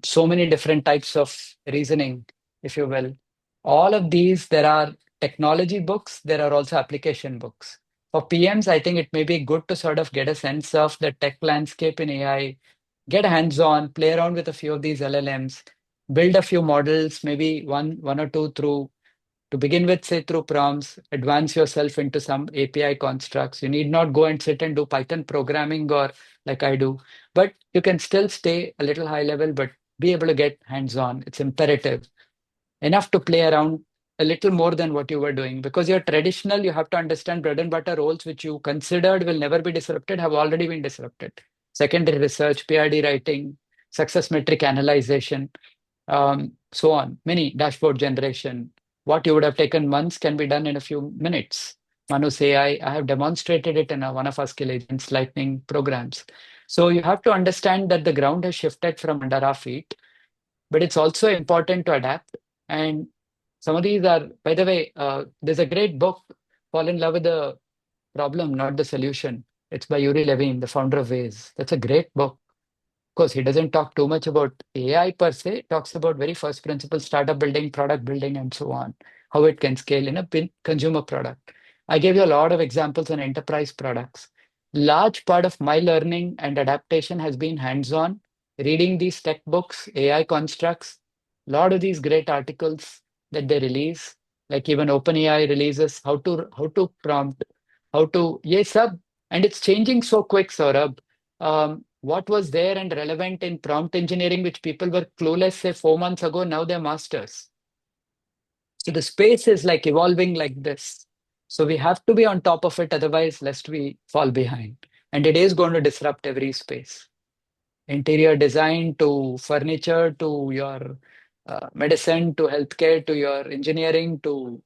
S2: so many different types of reasoning, if you will. All of these, there are technology books, there are also application books. For PMs, I think it may be good to sort of get a sense of the tech landscape in AI, get hands-on, play around with a few of these LLMs, build a few models, maybe one or two through to begin with, say through prompts, advance yourself into some API constructs. You need not go and sit and do Python programming or like I do, but you can still stay a little high level, but be able to get hands-on. It's imperative enough to play around a little more than what you were doing, because you're traditional. You have to understand bread and butter roles which you considered will never be disrupted have already been disrupted. Secondary research, PRD writing, success metric analyzation, so on. Many dashboard generation. What you would have taken months can be done in a few minutes. Manu's AI, I have demonstrated it in one of our skill agents lightning programs. So you have to understand that the ground has shifted from under our feet, but it's also important to adapt. And some of these are, by the way, there's a great book, Fall in Love with the Problem, Not the Solution. It's by Yuri Levine, the founder of Waze. That's a great book. Of course, he doesn't talk too much about AI per se, he talks about very first principles, startup building, product building, and so on, how it can scale in a consumer product. I gave you a lot of examples on enterprise products. Large part of my learning and adaptation has been hands-on, reading these tech books, AI constructs, a lot of these great articles that they release, like even OpenAI releases how to prompt, how to, yes, sub, and it's changing so quick, Saurabh. What was there and relevant in prompt engineering, which people were clueless, say 4 months ago, now they're masters. So the space is like evolving like this. So we have to be on top of it, otherwise, lest we fall behind. And it is going to disrupt every space. Interior design to furniture to your medicine to healthcare to your engineering to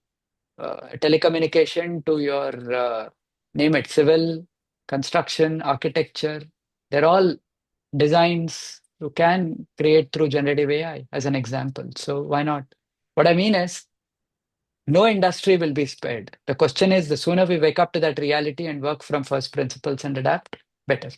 S2: telecommunication to your name it, civil, construction, architecture. They're all designs, You can create through generative AI as an example. So why not? What I mean is, no industry will be spared. The question is, the sooner we wake up to that reality and work from first principles and adapt, better.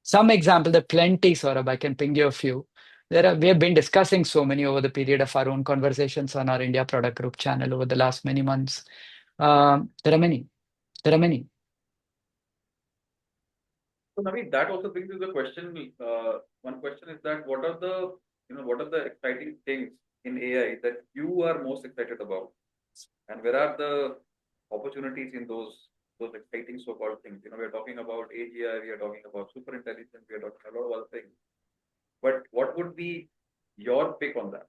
S2: Some example, there are plenty, Saurabh. I can ping you a few. We have been discussing so many over the period of our own conversations on our India Product Group channel over the last many months. There are many. There are many.
S1: So Naveen, that also brings us the question. One question is that what are the exciting things in AI that you are most excited about, and where are the opportunities in those exciting so-called things? We are talking about AGI, we are talking about super intelligence, we are talking a lot of other things. But what would be your pick on that?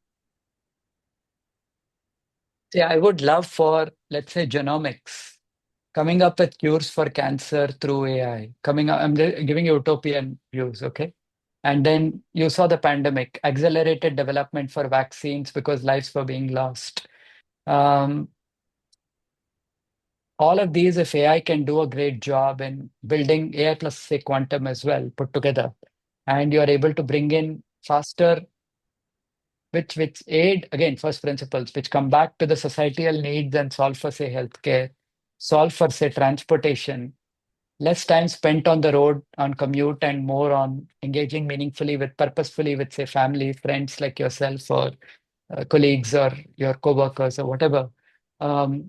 S2: See, I would love for, let's say, genomics coming up with cures for cancer through AI. Giving you utopian views, okay? And then you saw the pandemic, accelerated development for vaccines because lives were being lost. Um, all of these, if AI can do a great job in building AI plus, say, quantum as well, put together, and you're able to bring in faster, which aid, again, first principles, which come back to the societal needs and solve for, say, healthcare, solve for, say, transportation, less time spent on the road on commute and more on engaging meaningfully with purposefully with, say, family, friends like yourself or colleagues or your co-workers or whatever.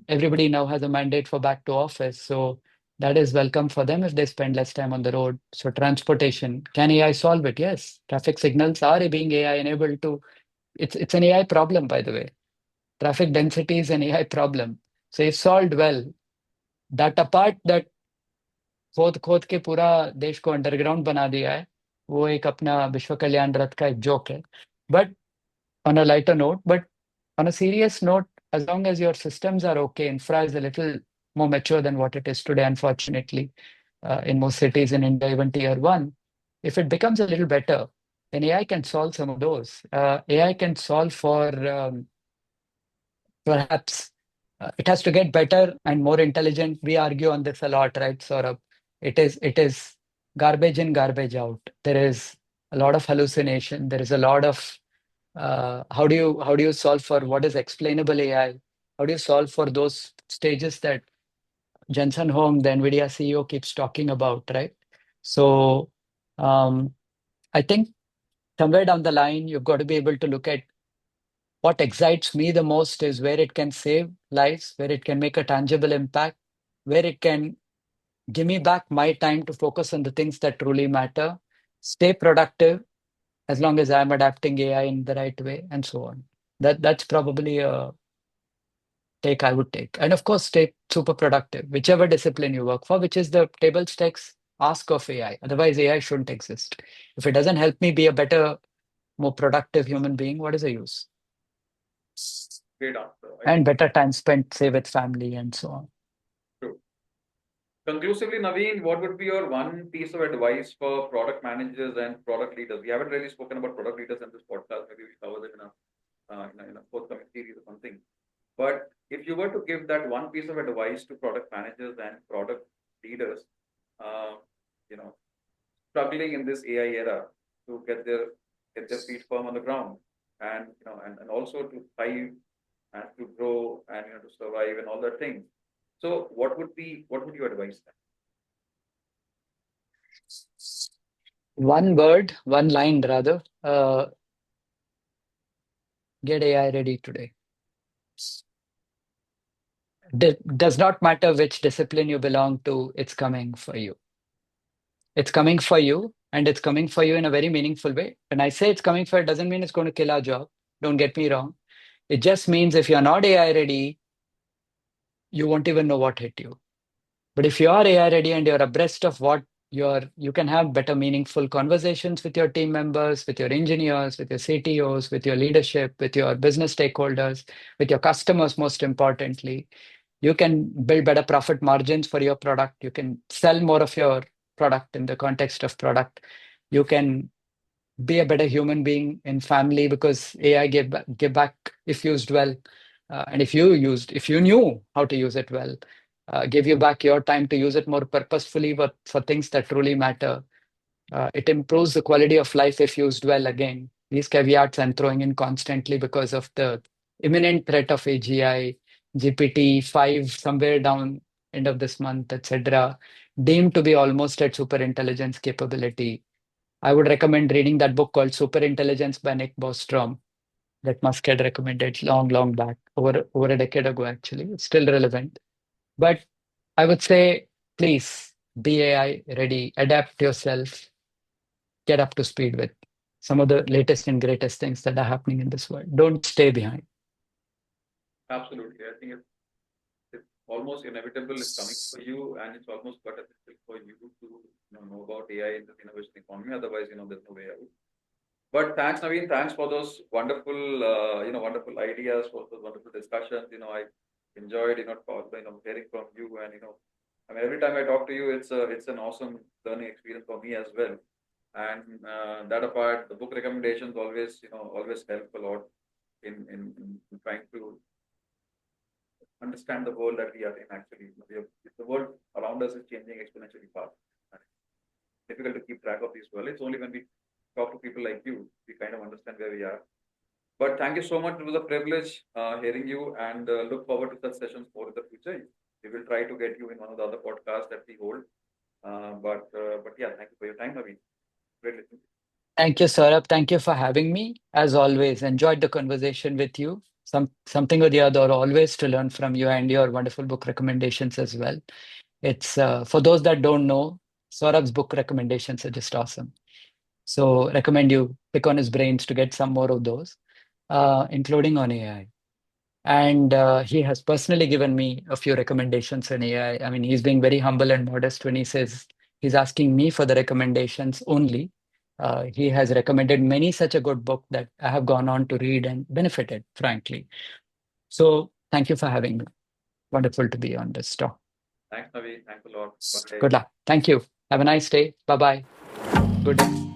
S2: Everybody now has a mandate for back to office, so that is welcome for them if they spend less time on the road. So transportation, can AI solve it? Yes, traffic signals are being AI enabled to. It's an AI problem, by the way. Traffic density is an AI problem. So if solved well, that apart, that खोद खोद के पूरा देश को underground बना दिया है, वो एक अपना विश्व कल्याण रथ का एक जोक है. But on a lighter note, but on a serious note, as long as your systems are okay, infra is a little more mature than what it is today, unfortunately, in most cities in India, even tier one. If it becomes a little better, then AI can solve some of those. AI can solve for perhaps it has to get better and more intelligent. We argue on this a lot, right, Saurabh? It is garbage in, garbage out. There is a lot of hallucination. There is a lot of how do you solve for what is explainable AI? How do you solve for those stages that Jensen Huang, the NVIDIA CEO, keeps talking about, right? So um, I think somewhere down the line, you've got to be able to look at what excites me the most is where it can save lives, where it can make a tangible impact, where it can give me back my time to focus on the things that truly matter, stay productive as long as I'm adapting AI in the right way, and so on. That's probably a take I would take. And of course, stay super productive, whichever discipline you work for, which is the table stakes ask of AI. Otherwise, AI shouldn't exist. If it doesn't help me be a better, more productive human being, what is the use?
S1: Great answer. I
S2: And
S1: think
S2: better time spent, say, with family and so on.
S1: true. Conclusively, Naveen, what would be your one piece of advice for product managers and product leaders? We haven't really spoken about product leaders in this podcast. Maybe we cover them in a forthcoming series or something. But if you were to give that one piece of advice to product managers and product leaders, uh, you know, struggling in this AI era to get their feet firm on the ground, and and also to thrive and to grow and to survive and all that things. So, what would you advise them?
S2: One word, one line rather, get AI ready today. Does not matter which discipline you belong to, it's coming for you. It's coming for you, and it's coming for you in a very meaningful way. When I say it's coming for you, it doesn't mean it's going to kill our job. Don't get me wrong. It just means if you're not AI ready, you won't even know what hit you. But if you are AI ready and you're abreast of what you can have better, meaningful conversations with your team members, with your engineers, with your CTOs, with your leadership, with your business stakeholders, with your customers, most importantly. You can build better profit margins for your product. You can sell more of your product in the context of product. You can be a better human being in family because AI give back if used well. And if you knew how to use it well, give you back your time to use it more purposefully for things that truly matter. It improves the quality of life if used well. Again, these caveats I'm throwing in constantly because of the imminent threat of AGI, GPT-5 somewhere down end of this month, etc., deemed to be almost at super intelligence capability. I would recommend reading that book called Super Intelligence by Nick Bostrom that Musk had recommended long, long back, over a decade ago, actually. It's still relevant. But I would say, please be AI ready, adapt yourself, get up to speed with some of the latest and greatest things that are happening in this world. Don't stay behind.
S1: Absolutely. I think it's almost inevitable. It's coming for you, and it's almost but essential for you to know about AI in this innovation economy. Otherwise, there's no way out. But thanks, Naveen. Thanks for those wonderful, wonderful ideas, for those wonderful discussions. I enjoyed, hearing from you, and I mean, every time I talk to you, it's an awesome learning experience for me as well. And that apart, the book recommendations always help a lot in trying to understand the world that we are in. Actually, the world around us is changing exponentially fast. And it's difficult to keep track of this well. It's only when we talk to people like you, we kind of understand where we are. But thank you so much. It was a privilege hearing you, and look forward to such sessions more in the future. We will try to get you in one of the other podcasts that we hold. But yeah, thank you for your time, Naveen. Great listening.
S2: Thank you, Saurabh. Thank you for having me. As always, enjoyed the conversation with you. Something or the other, always to learn from you and your wonderful book recommendations as well. It's for those that don't know, Saurabh's book recommendations are just awesome. So recommend you pick on his brains to get some more of those, including on AI. And he has personally given me a few recommendations on AI. I mean, he's being very humble and modest when he says he's asking me for the recommendations only. He has recommended many such a good book that I have gone on to read and benefited, frankly. So thank you for having me. Wonderful to be on this talk.
S1: Thanks, Naveen. Thanks a lot. Bye.
S2: Good luck. Thank you. Have a nice day. Bye bye. Good day.